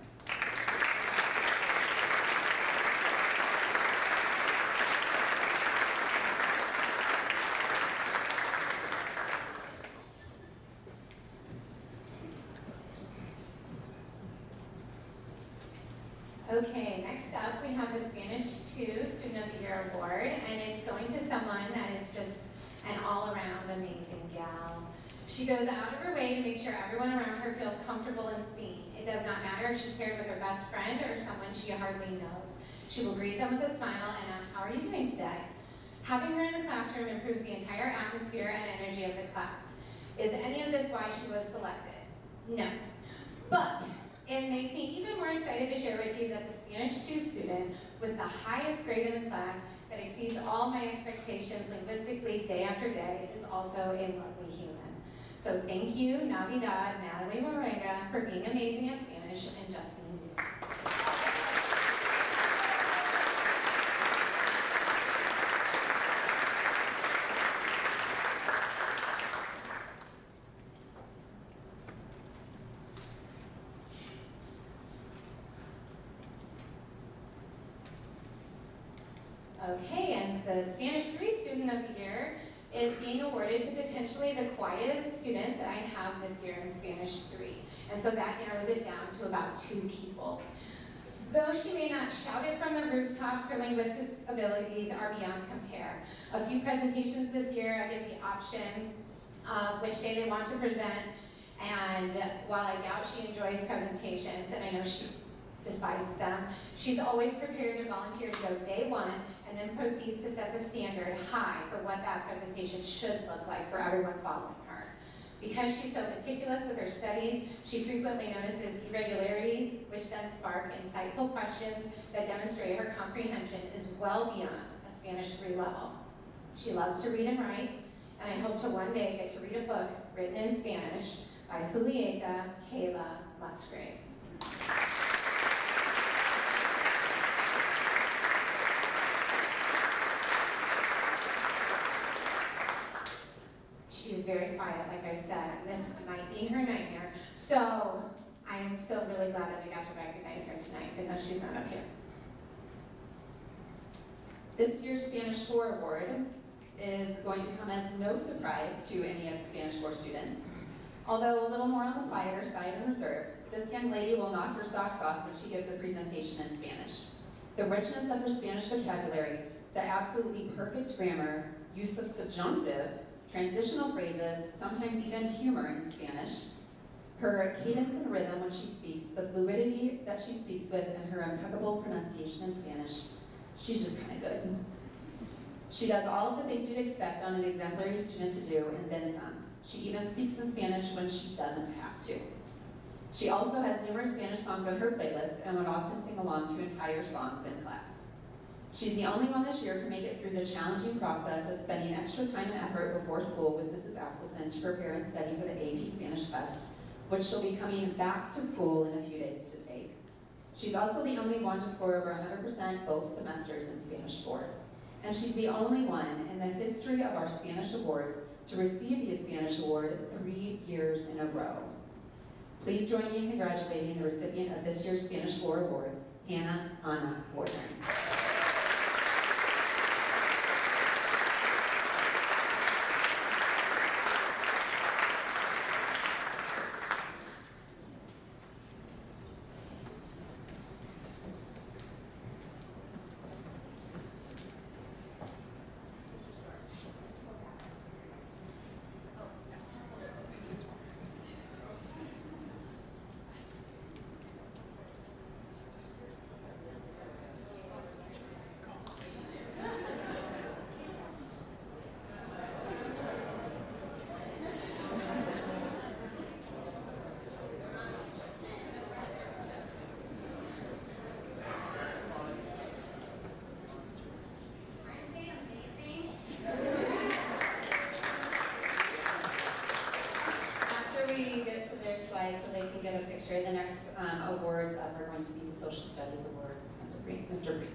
Okay, next up we have the Spanish 2 Student of the Year Award, and it's going to someone that is just an all-around amazing gal. She goes out of her way to make sure everyone around her feels comfortable and seen. It does not matter if she's paired with her best friend or someone she hardly knows. She will greet them with a smile and a, "How are you doing today?" Having her in the classroom improves the entire atmosphere and energy of the class. Is any of this why she was selected? No. But it makes me even more excited to share with you that the Spanish 2 student with the highest grade in the class that exceeds all my expectations linguistically day after day is also a lovely human. So thank you, Navidad, Natalie Morenga, for being amazing at Spanish and just being you. Okay, and the Spanish 3 Student of the Year is being awarded to potentially the quietest student that I have this year in Spanish 3. And so that narrows it down to about 2 people. Though she may not shout it from the rooftops, her linguistic abilities are beyond compare. A few presentations this year, I give the option of which day they want to present, and while I doubt she enjoys presentations, and I know she despises them, she's always prepared to volunteer to go day 1 and then proceeds to set the standard high for what that presentation should look like for everyone following her. Because she's so meticulous with her studies, she frequently notices irregularities, which then spark insightful questions that demonstrate her comprehension is well beyond a Spanish 3 level. She loves to read and write, and I hope to one day get to read a book written in Spanish by Julieta Kayla Musgrave. She's very quiet, like I said, and this might be her nightmare. So I'm still really glad that we got to recognize her tonight, even though she's not up here. This year's Spanish 4 award is going to come as no surprise to any of the Spanish 4 students. Although a little more on the quieter side and reserved, this young lady will knock your socks off when she gives a presentation in Spanish. The richness of her Spanish vocabulary, the absolutely perfect grammar, use of subjunctive, transitional phrases, sometimes even humor in Spanish, her cadence and rhythm when she speaks, the fluidity that she speaks with, and her impeccable pronunciation in Spanish, she's just kind of good. She does all of the things you'd expect on an exemplary student to do, and then some. She even speaks in Spanish when she doesn't have to. She also has numerous Spanish songs on her playlist and would often sing along to entire songs in class. She's the only one this year to make it through the challenging process of spending extra time and effort before school with Mrs. Axelson to prepare and study for the AP Spanish Fest, which she'll be coming back to school in a few days to take. She's also the only one to score over 100% both semesters in Spanish 4. And she's the only one in the history of our Spanish awards to receive the Spanish award 3 years in a row. Please join me in congratulating the recipient of this year's Spanish 4 award, Hannah Anna Warden. slide so they can get a picture. The next awards up are going to be the Social Studies Award with Mr. Bree.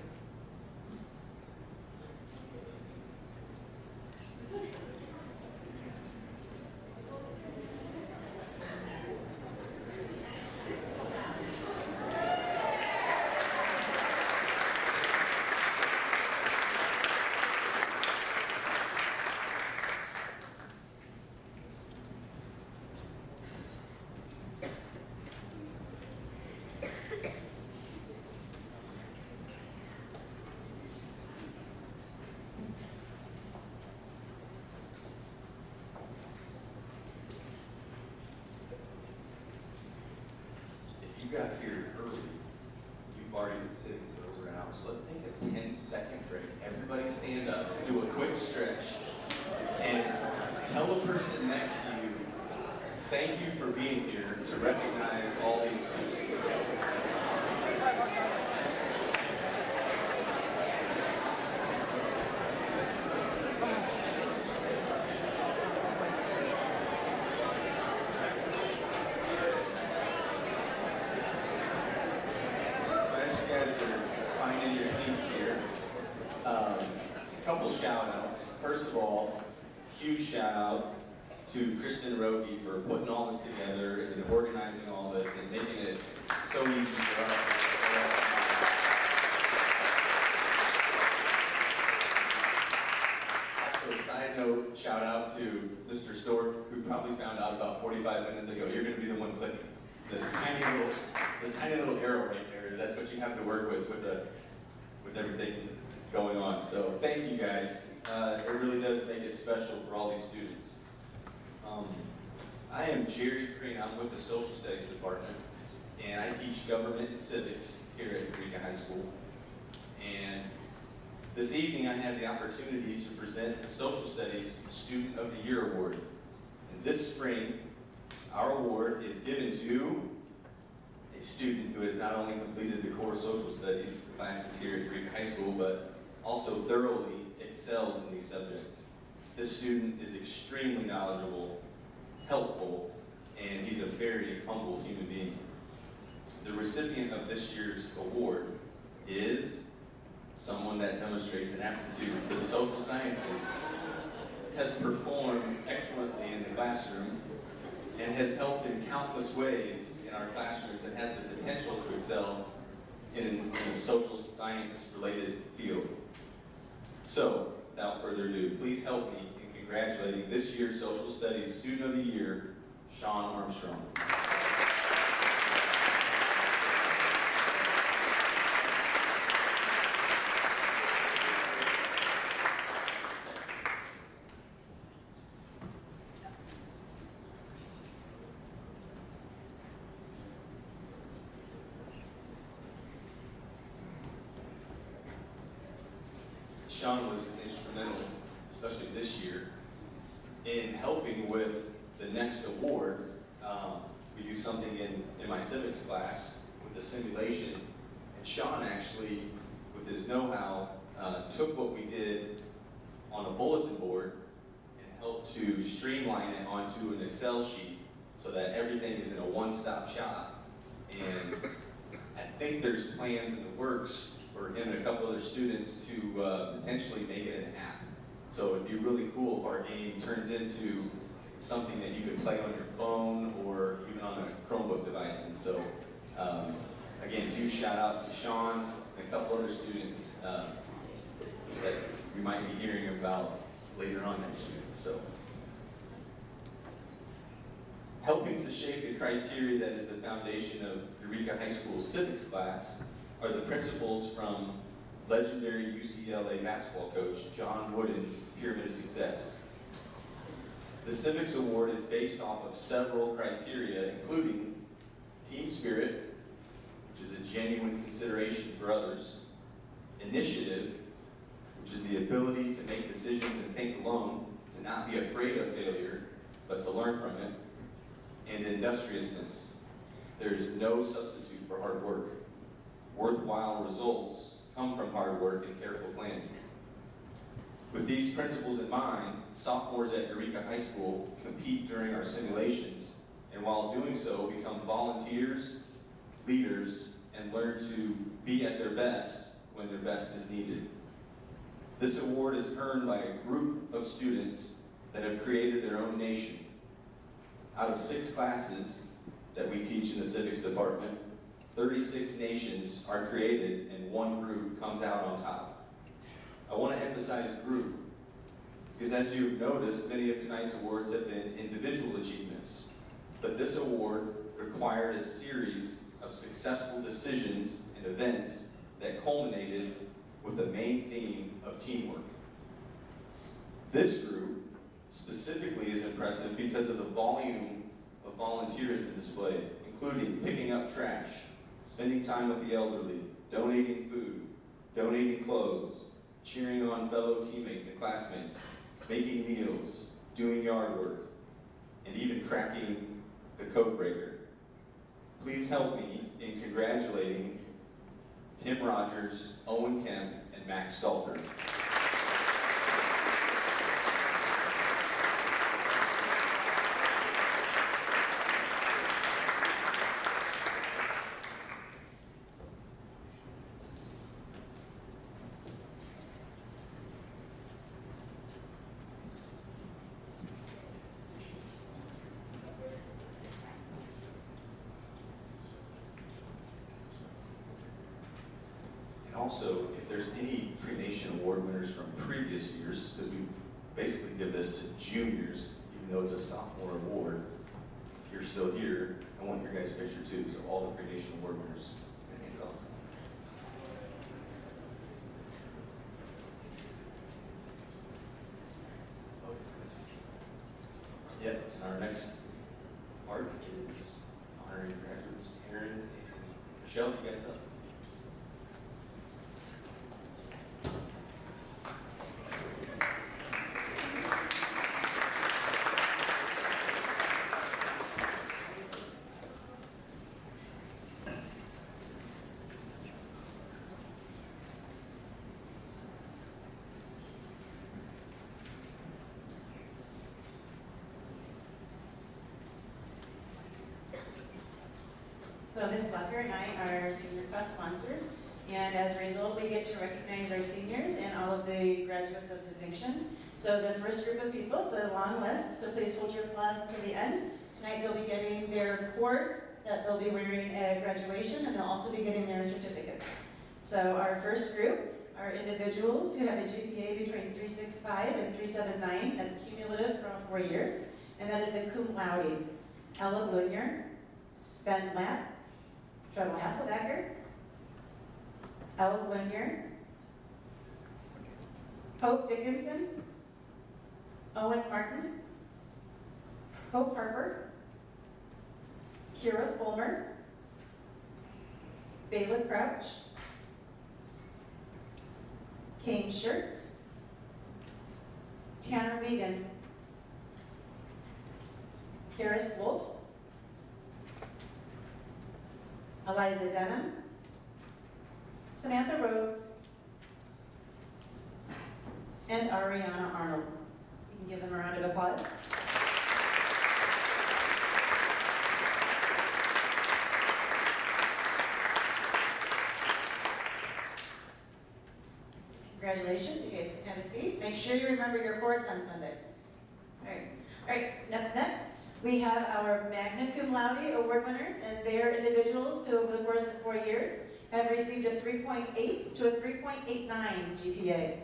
You got here early. You've already been sitting for over an hour. So let's take a 10-second break. Everybody stand up, do a quick stretch, and tell the person next to you, thank you for being here to recognize all these students. Shout out to Kristen Roki for putting all this together and organizing all this and making it so easy for us. Also, side note, shout out to Mr. Stork, who probably found out about 45 minutes ago. You're going to be the one clicking this tiny little arrow right there. That's what you have to work with everything going on. So thank you guys. It really does make it special for all these students. I am Jerry Crane. I'm with the Social Studies Department, and I teach government and civics here at Eureka High School. And this evening I have the opportunity to present the Social Studies Student of the Year Award. And this spring, our award is given to a student who has not only completed the core social studies classes here at Eureka High School, but also thoroughly excels in these subjects. This student is extremely knowledgeable, helpful, and he's a very humble human being. The recipient of this year's award is someone that demonstrates an aptitude for the social sciences, has performed excellently in the classroom, and has helped in countless ways in our classrooms and has the potential to excel in a social science-related field. So, without further ado, please help me in congratulating this year's Social Studies Student of the Year, Sean Armstrong. Sean was instrumental, especially this year, in helping with the next award. We do something in my civics class with a simulation, and Sean actually, with his know-how, took what we did on a bulletin board and helped to streamline it onto an Excel sheet so that everything is in a one-stop shop. And I think there's plans in the works for him and a couple other students to potentially make it an app. So it'd be really cool if our game turns into something that you could play on your phone or even on a Chromebook device. And so, again, huge shout out to Sean and a couple other students that we might be hearing about later on next year. So, helping to shape the criteria that is the foundation of Eureka High School civics class are the principles from legendary UCLA basketball coach John Wooden's Pyramid of Success. The Civics Award is based off of several criteria, including team spirit, which is a genuine consideration for others, initiative, which is the ability to make decisions and think alone, to not be afraid of failure, but to learn from it, and industriousness. There's no substitute for hard work. Worthwhile results come from hard work and careful planning. With these principles in mind, sophomores at Eureka High School compete during our simulations and while doing so, become volunteers, leaders, and learn to be at their best when their best is needed. This award is earned by a group of students that have created their own nation. Out of 6 classes that we teach in the civics department, 36 nations are created and one group comes out on top. I want to emphasize group, because as you've noticed, many of tonight's awards have been individual achievements. But this award required a series of successful decisions and events that culminated with the main theme of teamwork. This group specifically is impressive because of the volume of volunteerism displayed, including picking up trash, spending time with the elderly, donating food, donating clothes, cheering on fellow teammates and classmates, making meals, doing yard work, and even cracking the code breaker. Please help me in congratulating Tim Rogers, Owen Kemp, and Max Stalter. Also, if there's any pre-nation award winners from previous years, because we basically give this to juniors, even though it's a sophomore award, if you're still here, I want your guys' picture too, so all the pre-nation award winners. Yep, our next part is honoring graduates. Aaron and Michelle, you guys up? So Ms. Plucker and I are senior class sponsors, and as a result, we get to recognize our seniors and all of the graduates of distinction. So the first group of people, it's a long list, so please hold your applause until the end. Tonight they'll be getting their cords that they'll be wearing at graduation, and they'll also be getting their certificates. So our first group are individuals who have a GPA between 3.65 and 3.79, that's cumulative for all 4 years, and that is the cum laude. Ella Blunier, Ben Lapp, Treble Hasselbecker, Ella Blunier, Hope Dickinson, Owen Martin, Hope Harper, Kira Fulmer, Bayla Crouch, Kane Schertz, Tanner Megan, Karis Wolf, Eliza Denham, Samantha Rhodes, and Ariana Arnold. You can give them a round of applause. Congratulations, you guys can have a seat. Make sure you remember your cords on Sunday. All right, next. We have our Magna Cum Laude award winners, and they are individuals who, over the course of 4 years, have received a 3.8 to a 3.89 GPA.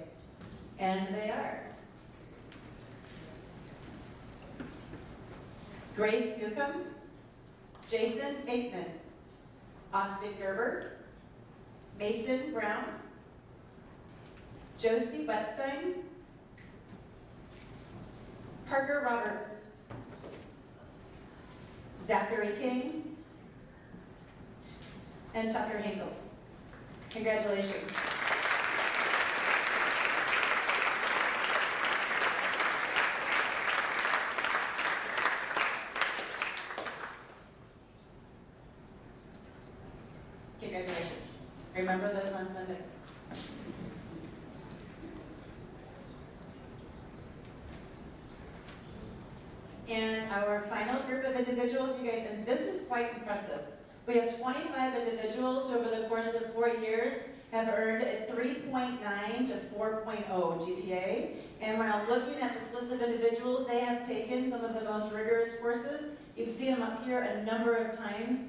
And they are Grace Newcomb, Jason Aikman, Austin Gerber, Mason Brown, Josie Wetstein, Parker Roberts, Zachary King, and Tucker Hinkle. Congratulations. Congratulations. Remember those on Sunday. And our final group group of individuals, you guys, and this is quite impressive. We have 25 individuals who over the course of 4 years have earned a 3.9 to 4.0 GPA. And while looking at this list of individuals, they have taken some of the most rigorous courses. You've seen them up here a number of times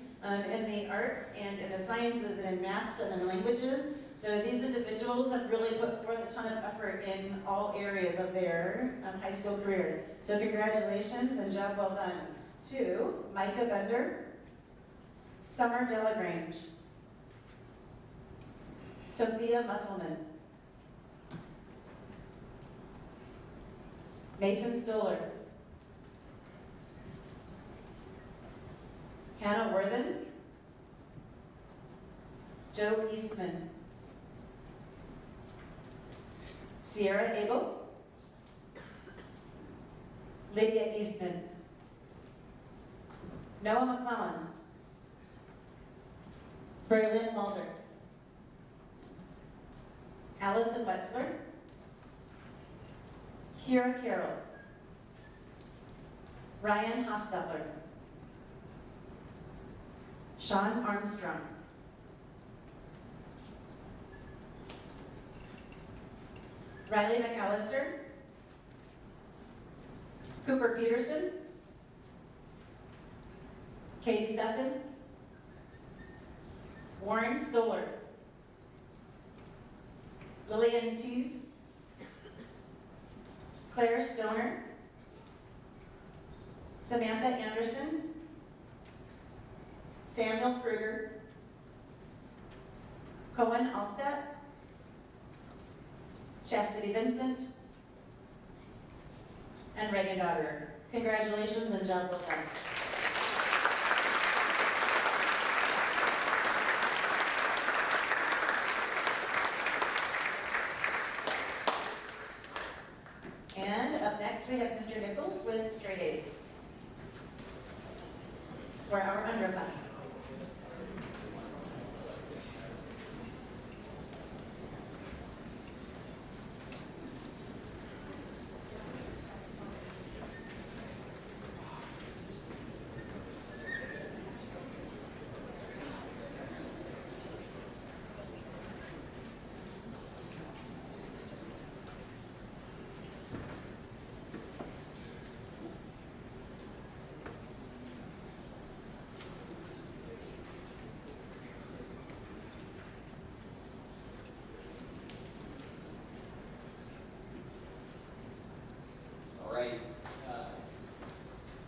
in the arts and in the sciences and in maths and in languages. So these individuals have really put forth a ton of effort in all areas of their high school career. So congratulations and job well done to Micah Bender, Summer Delagrange, Sophia Musselman, Mason Stoller, Hannah Worthen, Joe Eastman, Sierra Abel, Lydia Eastman, Noah McClellan, Braylon Mulder, Allison Wetzler, Kira Carroll, Ryan Hostetler, Sean Armstrong, Riley McAllister, Cooper Peterson, Katie Steffen, Warren Stoller, Lillian Teese, Claire Stoner, Samantha Anderson, Samuel Kruger, Cohen Alstead, Chastity Vincent, and Reagan Dodder. Congratulations and job well done. And up next we have Mr. Nichols with straight A's for our underclass.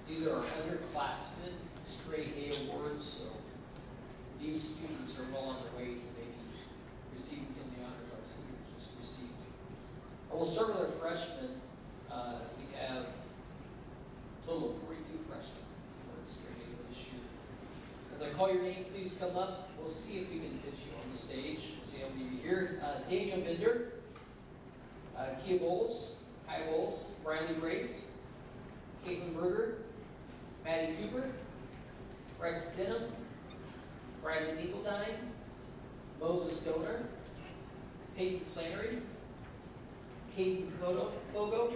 These are our underclassmen straight A awards, so these students are well on their way to maybe receiving some of the honors our students just received. I will start with our freshmen. We have a total of 42 freshmen for straight A's this year. As I call your name, please come up. We'll see if we can fit you on the stage. We'll see how many of you here. Daniel Binder, Kia Bowles, Kai Bowles, Briley Grace, Caitlin Berger, Maddie Cooper, Rex Denham, Bradley Nicoldine, Moses Stoner, Peyton Flannery, Caden Fogo,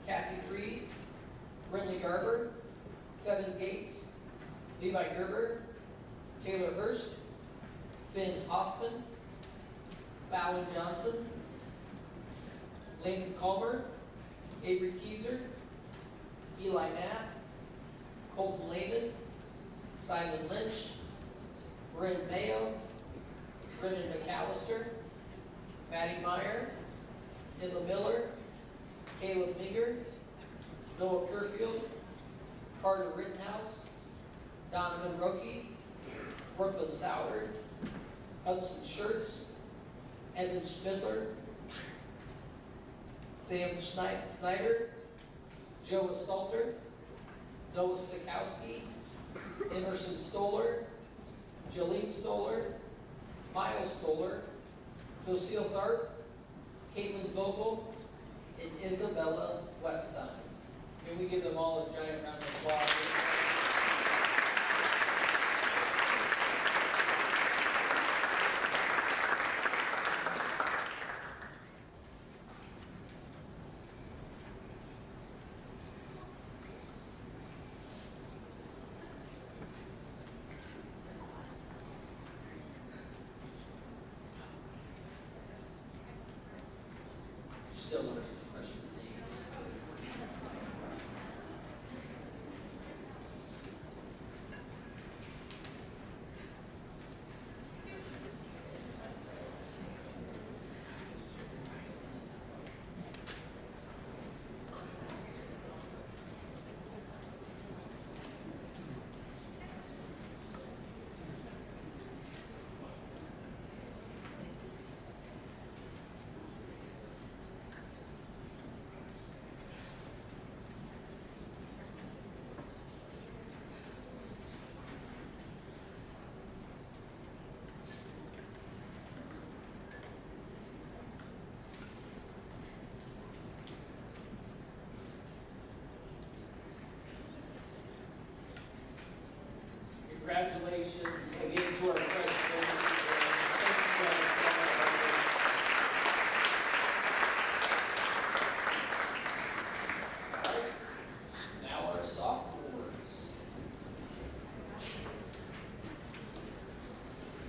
Cassie Freed, Brentley Garber, Kevin Gates, Levi Gerber, Taylor Hurst, Finn Hoffman, Fallon Johnson, Lincoln Calmer, Avery Keyser, Eli Knapp, Colton Lehman, Simon Lynch, Bryn Mayo, Brendan McAllister, Maddie Meyer, Emma Miller, Caleb Minger, Noah Purfield, Carter Rittenhouse, Donovan Roque, Brooklyn Soudard, Hudson Schertz, Evan Schmidler, Sam Snyder, Joe Stalter, Noah Stikowski, Emerson Stoller, Jolene Stoller, Miles Stoller, Joseel Tharp, Caitlin Vogel, and Isabella Weststein. Can we give them all a giant round of applause? congratulations again to our freshmen. Thank you guys. All right. Now our sophomores.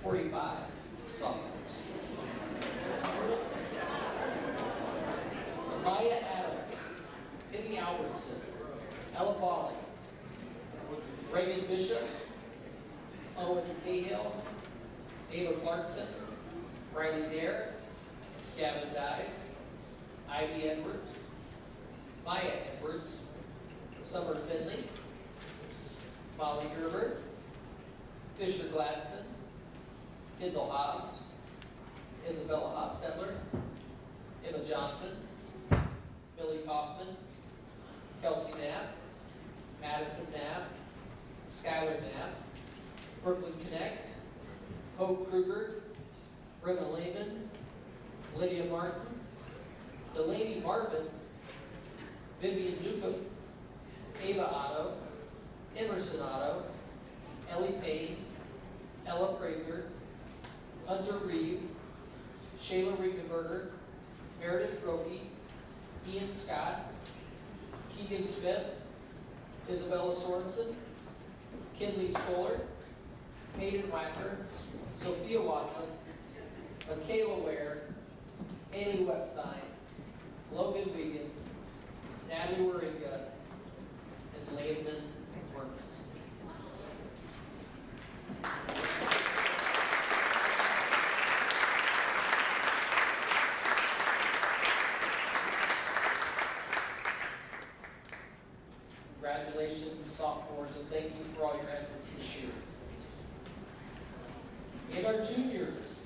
45 sophomores. Maya Adams, Penny Albertson, Ella Bali, Reagan Bishop, Owen Cahill, Ava Clarkson, Riley Dare, Gavin Dyes, Ivy Edwards, Maya Edwards, Summer Finley, Molly Gerber, Fisher Gladson, Kendall Hobbs, Isabella Hostetler, Emma Johnson, Billy Kaufman, Kelsey Knapp, Madison Knapp, Skylar Knapp, Brooklyn Connect, Hope Kruger, Brenna Lehman, Lydia Martin, Delaney Marvin, Vivian Newcomb, Ava Otto, Emerson Otto, Ellie Payne, Ella Prather, Hunter Reed, Shayla Rigdenberger, Meredith Roki, Ian Scott, Keegan Smith, Isabella Sorensen, Kinley Stoller, Hayden Wacker, Sophia Watson, Michaela Ware, Haley Wetstein, Logan Wiegand, Natalie Waringa, and Landon Workman. Congratulations, sophomores, and thank you for all your efforts this year. And our juniors.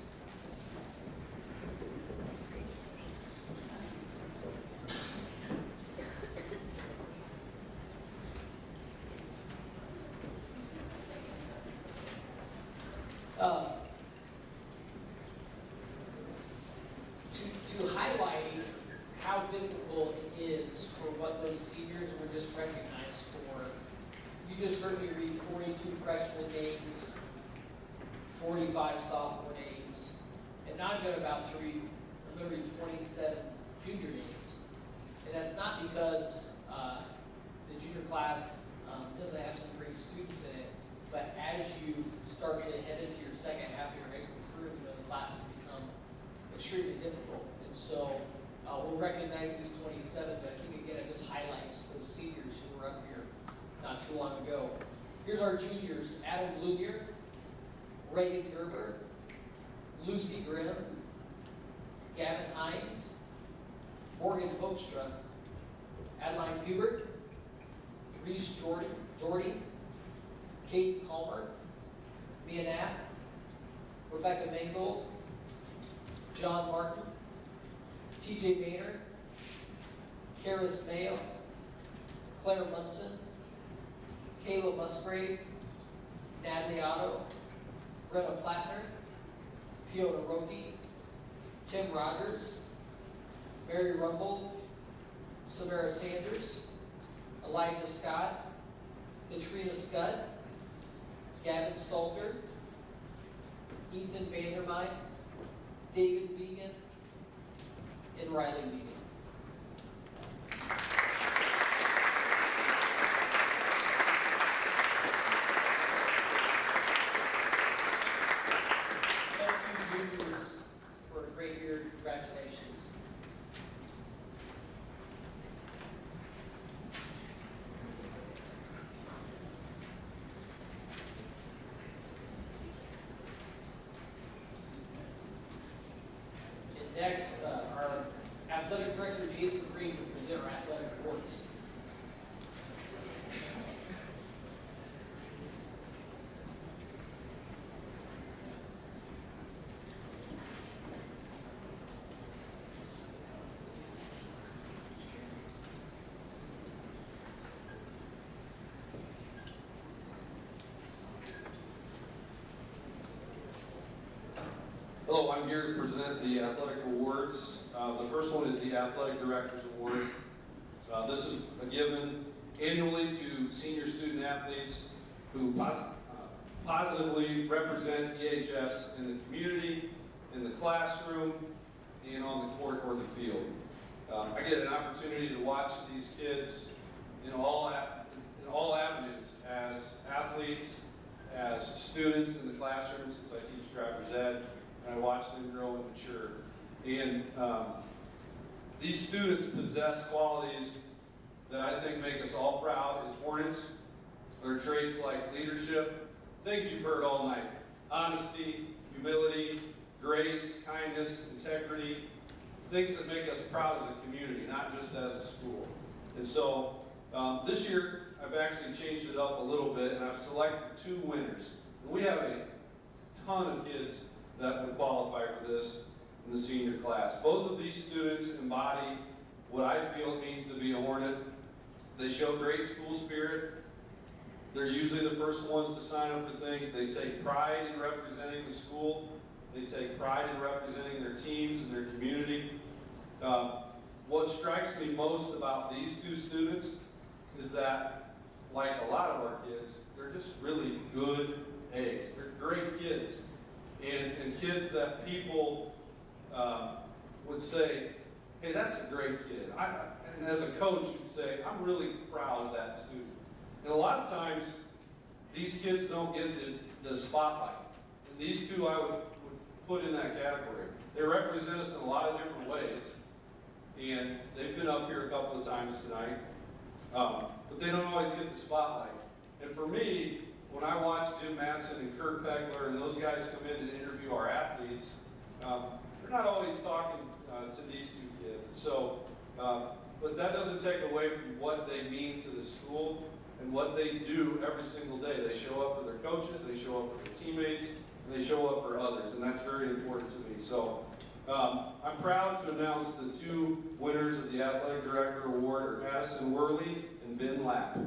To highlight how difficult it is for what those seniors were just recognized for, you just heard me read 42 freshman names, 45 sophomore names, and now I'm about to read, I'm going to read 27 junior names. And that's not because the junior class doesn't have some great students in it, but as you start to head into your second half of your high school career, you know the classes become extremely difficult. And so we'll recognize these 27, but I think again it just highlights those seniors who were up here not too long ago. Here's our juniors: Adam Blumier, Reagan Gerber, Lucy Grimm, Gavin Hines, Morgan Hoekstra, Adeline Hubert, Reese Jordy, Kate Calmer, Mia Knapp, Rebecca Mangold, John Martin, TJ Maynard, Karis Mayo, Claire Munson, Kayla Musgrave, Natalie Otto, Brenna Plattner, Fiona Roki, Tim Rogers, Mary Rumble, Samara Sanders, Elijah Scott, Katrina Scott, Gavin Stalter, Ethan Vandermein, David Vegan, and Riley Vegan. Thank you, juniors, for a great year. Congratulations. Next, our athletic director, Jason Green, will present our athletic awards. Hello, I'm here to present the athletic awards. The first one is the Athletic Director's Award. This is given annually to senior student athletes who positively represent EHS in the community, in the classroom, and on the court or the field. I get an opportunity to watch these kids in all avenues, as athletes, as students in the classroom, since I teach driver's ed, and I watch them grow and mature. And these students possess qualities that I think make us all proud as Hornets. There are traits like leadership, things you've heard all night: honesty, humility, grace, kindness, integrity, things that make us proud as a community, not just as a school. And so this year, I've actually changed it up a little bit, and I've selected 2 winners. And we have a ton of kids that would qualify for this in the senior class. Both of these students embody what I feel it means to be a Hornet. They show great school spirit. They're usually the first ones to sign up for things. They take pride in representing the school. They take pride in representing their teams and their community. What strikes me most about these 2 students is that, like a lot of our kids, they're just really good eggs. They're great kids. And kids that people would say, hey, that's a great kid. And as a coach, you'd say, I'm really proud of that student. And a lot of times, these kids don't get the spotlight. And these 2 I would put in that category. They represent us in a lot of different ways. And they've been up here a couple of times tonight. But they don't always get the spotlight. And for me, when I watch Jim Madsen and Kurt Pegler and those guys come in and interview our athletes, they're not always talking to these 2 kids. And so, but that doesn't take away from what they mean to the school and what they do every single day. They show up for their coaches, they show up for their teammates, and they show up for others, and that's very important to me. So I'm proud to announce the 2 winners of the Athletic Director Award are Addison Worley and Ben Lapp.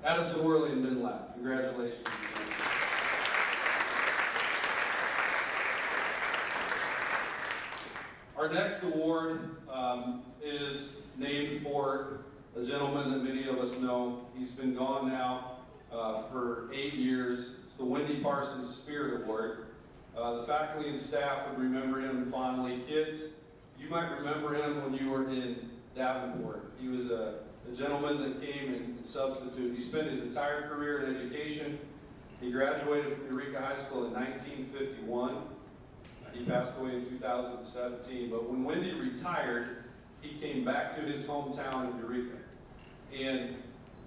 Addison Worley and Ben Lapp, congratulations. Our next award is named for a gentleman that many of us know. He's been gone now for 8 years. It's the Wendy Parsons Spirit Award. The faculty and staff would remember him fondly. Kids, you might remember him when you were in Davenport. He was a gentleman that came and substituted. He spent his entire career in education. He graduated from Eureka High School in 1951. He passed away in 2017. But when Wendy retired, he came back to his hometown of Eureka. And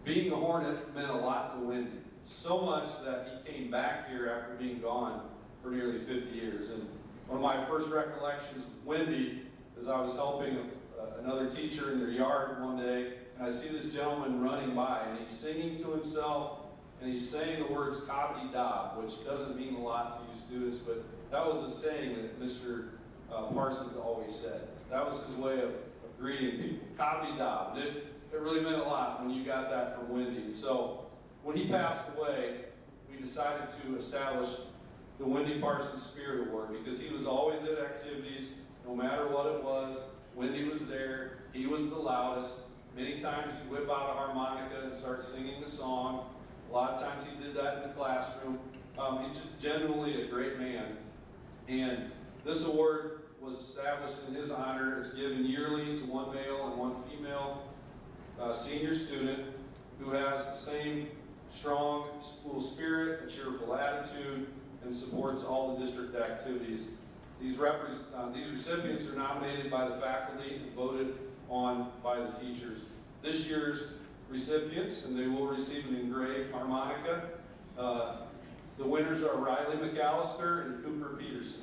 being a Hornet meant a lot to Wendy. So much that he came back here after being gone for nearly 50 years. And one of my first recollections of Wendy is I was helping another teacher in their yard one day, and I see this gentleman running by, and he's singing to himself, and he's saying the words "cobbity-dob," which doesn't mean a lot to you students, but that was a saying that Mr. Parsons always said. That was his way of greeting people, cobbity-dob. And it really meant a lot when you got that from Wendy. And so when he passed away, we decided to establish the Wendy Parsons Spirit Award because he was always at activities, no matter what it was. Wendy was there. He was the loudest. Many times he'd whip out a harmonica and start singing the song. A lot of times he did that in the classroom. He's just genuinely a great man. And this award was established in his honor. It's given yearly to one male and one female senior student who has the same strong school spirit, a cheerful attitude, and supports all the district activities. These recipients are nominated by the faculty and voted on by the teachers. This year's recipients, and they will receive an engraved harmonica. The winners are Riley McAllister and Cooper Peterson.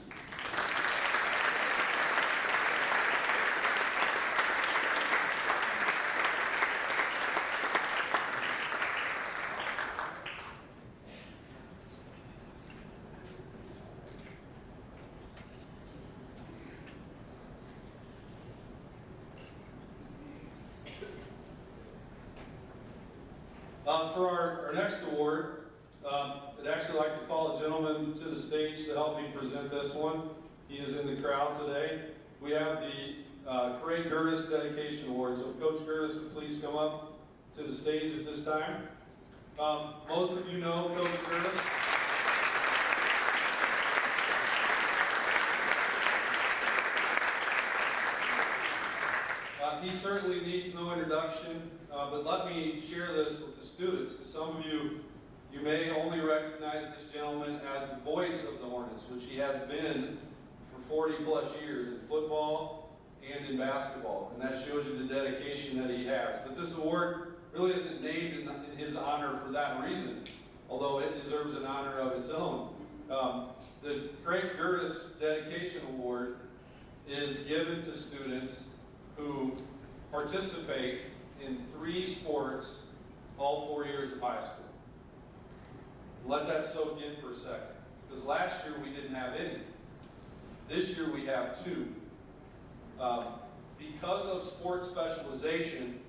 For our next award, I'd actually like to call a gentleman to the stage to help me present this one. He is in the crowd today. We have the Craig Gertis Dedication Award. So Coach Gertis, would please come up to the stage at this time. Most of you know Coach Gertis. He certainly needs no introduction, but let me share this with the students, because some of you may only recognize this gentleman as the voice of the Hornets, which he has been for 40 plus years in football and in basketball, and that shows you the dedication that he has. But this award really isn't named in his honor for that reason, although it deserves an honor of its own. The Craig Gertis Dedication Award is given to students who participate in 3 sports all 4 years of high school. Let that soak in for a second, because last year we didn't have any. This year we have 2. Because of sport specialization,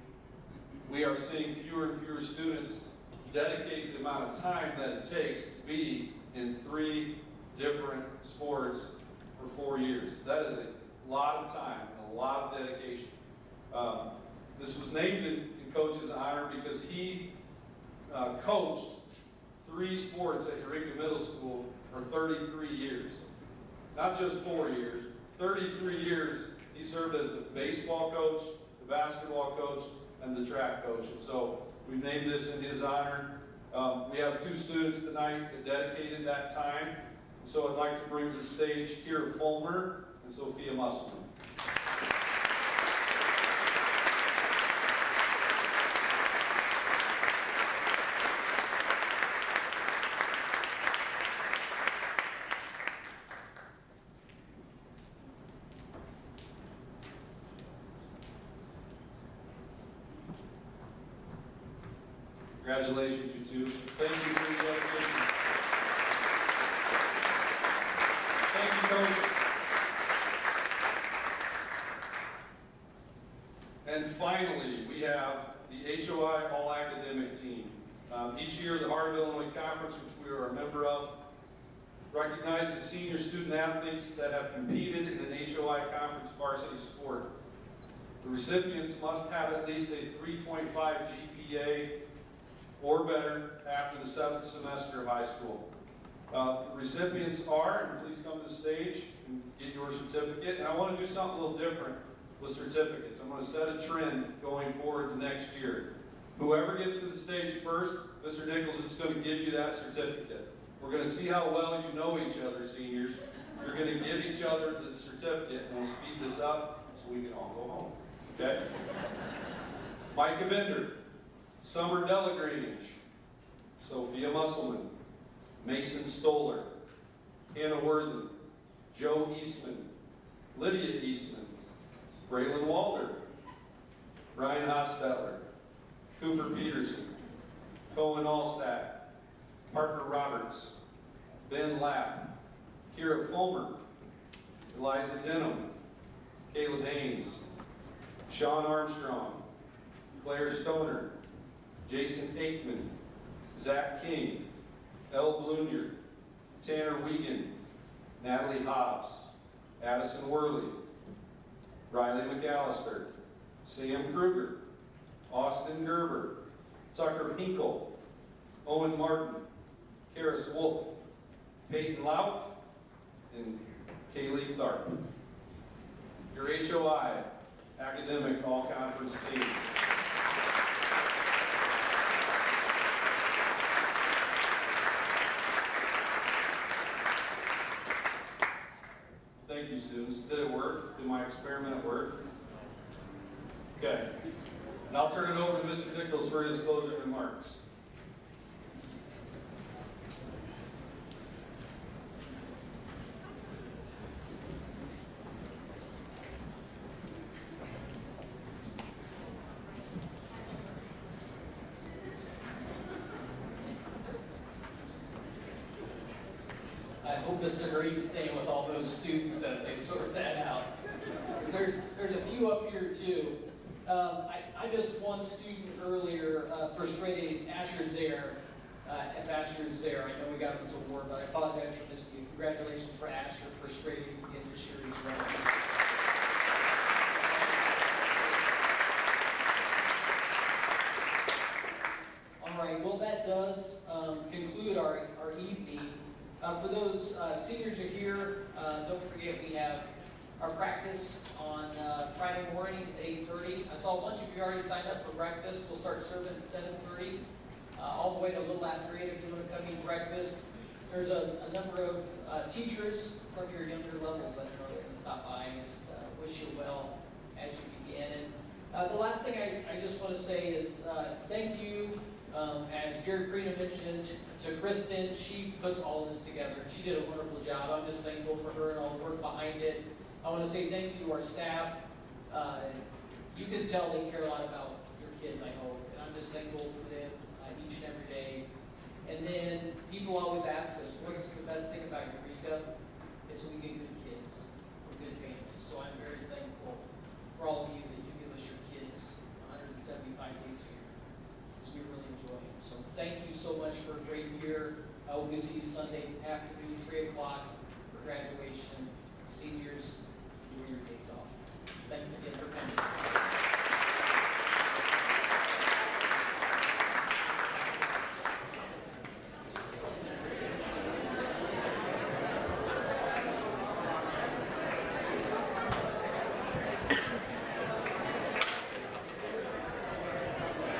we are seeing fewer and fewer students dedicate the amount of time that it takes to be in 3 different sports for 4 years. That is a lot of time and a lot of dedication. This was named in Coach's honor because he coached 3 sports at Eureka Middle School for 33 years. Not just 4 years, 33 years he served as the baseball coach, the basketball coach, and the track coach. And so we named this in his honor. We have 2 students tonight that dedicated that time. So I'd like to bring to the stage Kira Fulmer and Sophia Musselman. Congratulations, you 2. Thank you for your dedication. Thank you, Coach. And finally, we have the HOI All-Academic Team. Each year, the Heart of Illinois Conference, which we are a member of, recognizes senior student athletes that have competed in an HOI Conference varsity sport. The recipients must have at least a 3.5 GPA or better after the 7th semester of high school. The recipients are, and please come to the stage and get your certificate. And I want to do something a little different with certificates. I'm going to set a trend going forward the next year. Whoever gets to the stage first, Mr. Nichols is going to give you that certificate. We're going to see how well you know each other, seniors. You're going to give each other the certificate, and we'll speed this up so we can all go home. Okay? Micah Bender, Summer Delagrange, Sophia Musselman, Mason Stoller, Hannah Worthen, Joe Eastman, Lydia Eastman, Braylon Walder, Ryan Hostetler, Cooper Peterson, Cohen Allstack, Parker Roberts, Ben Lapp, Kira Fulmer, Eliza Denham, Caleb Haynes, Sean Armstrong, Claire Stoner, Jason Aikman, Zach King, Elle Blunier, Tanner Wiegand, Natalie Hobbs, Addison Worley, Riley McAllister, Sam Kruger, Austin Gerber, Tucker Hinkle, Owen Martin, Karis Wolf, Peyton Lauk, and Kaylee Tharp. Your HOI Academic All-Conference team. Thank you, students. Did it work? Did my experiment work? Okay. And I'll turn it over to Mr. Nichols for his closing remarks. I hope Mr. Green's staying with all those students as they sort that out. There's a few up here too. I missed one student earlier for straight A's, Asher Zare. If Asher is there, I know we got him his award, but I apologize for missing you. Congratulations for Asher for straight A's again this year as well. All right, well that does conclude our evening. For those seniors who are here, don't forget we have our practice on Friday morning at 8:30. I saw a bunch of you already signed up for breakfast. We'll start serving at 7:30. All the way to a little after 8 if you want to come eat breakfast. There's a number of teachers from your younger levels that I know that can stop by and just wish you well as you begin. And the last thing I just want to say is thank you, as Jerry Prina mentioned, to Kristen. She puts all this together. She did a wonderful job. I'm just thankful for her and all the work behind it. I want to say thank you to our staff. You can tell they care a lot about your kids, I hope, and I'm just thankful for them each and every day. And then people always ask us, what's the best thing about Eureka? It's we get good kids from good families.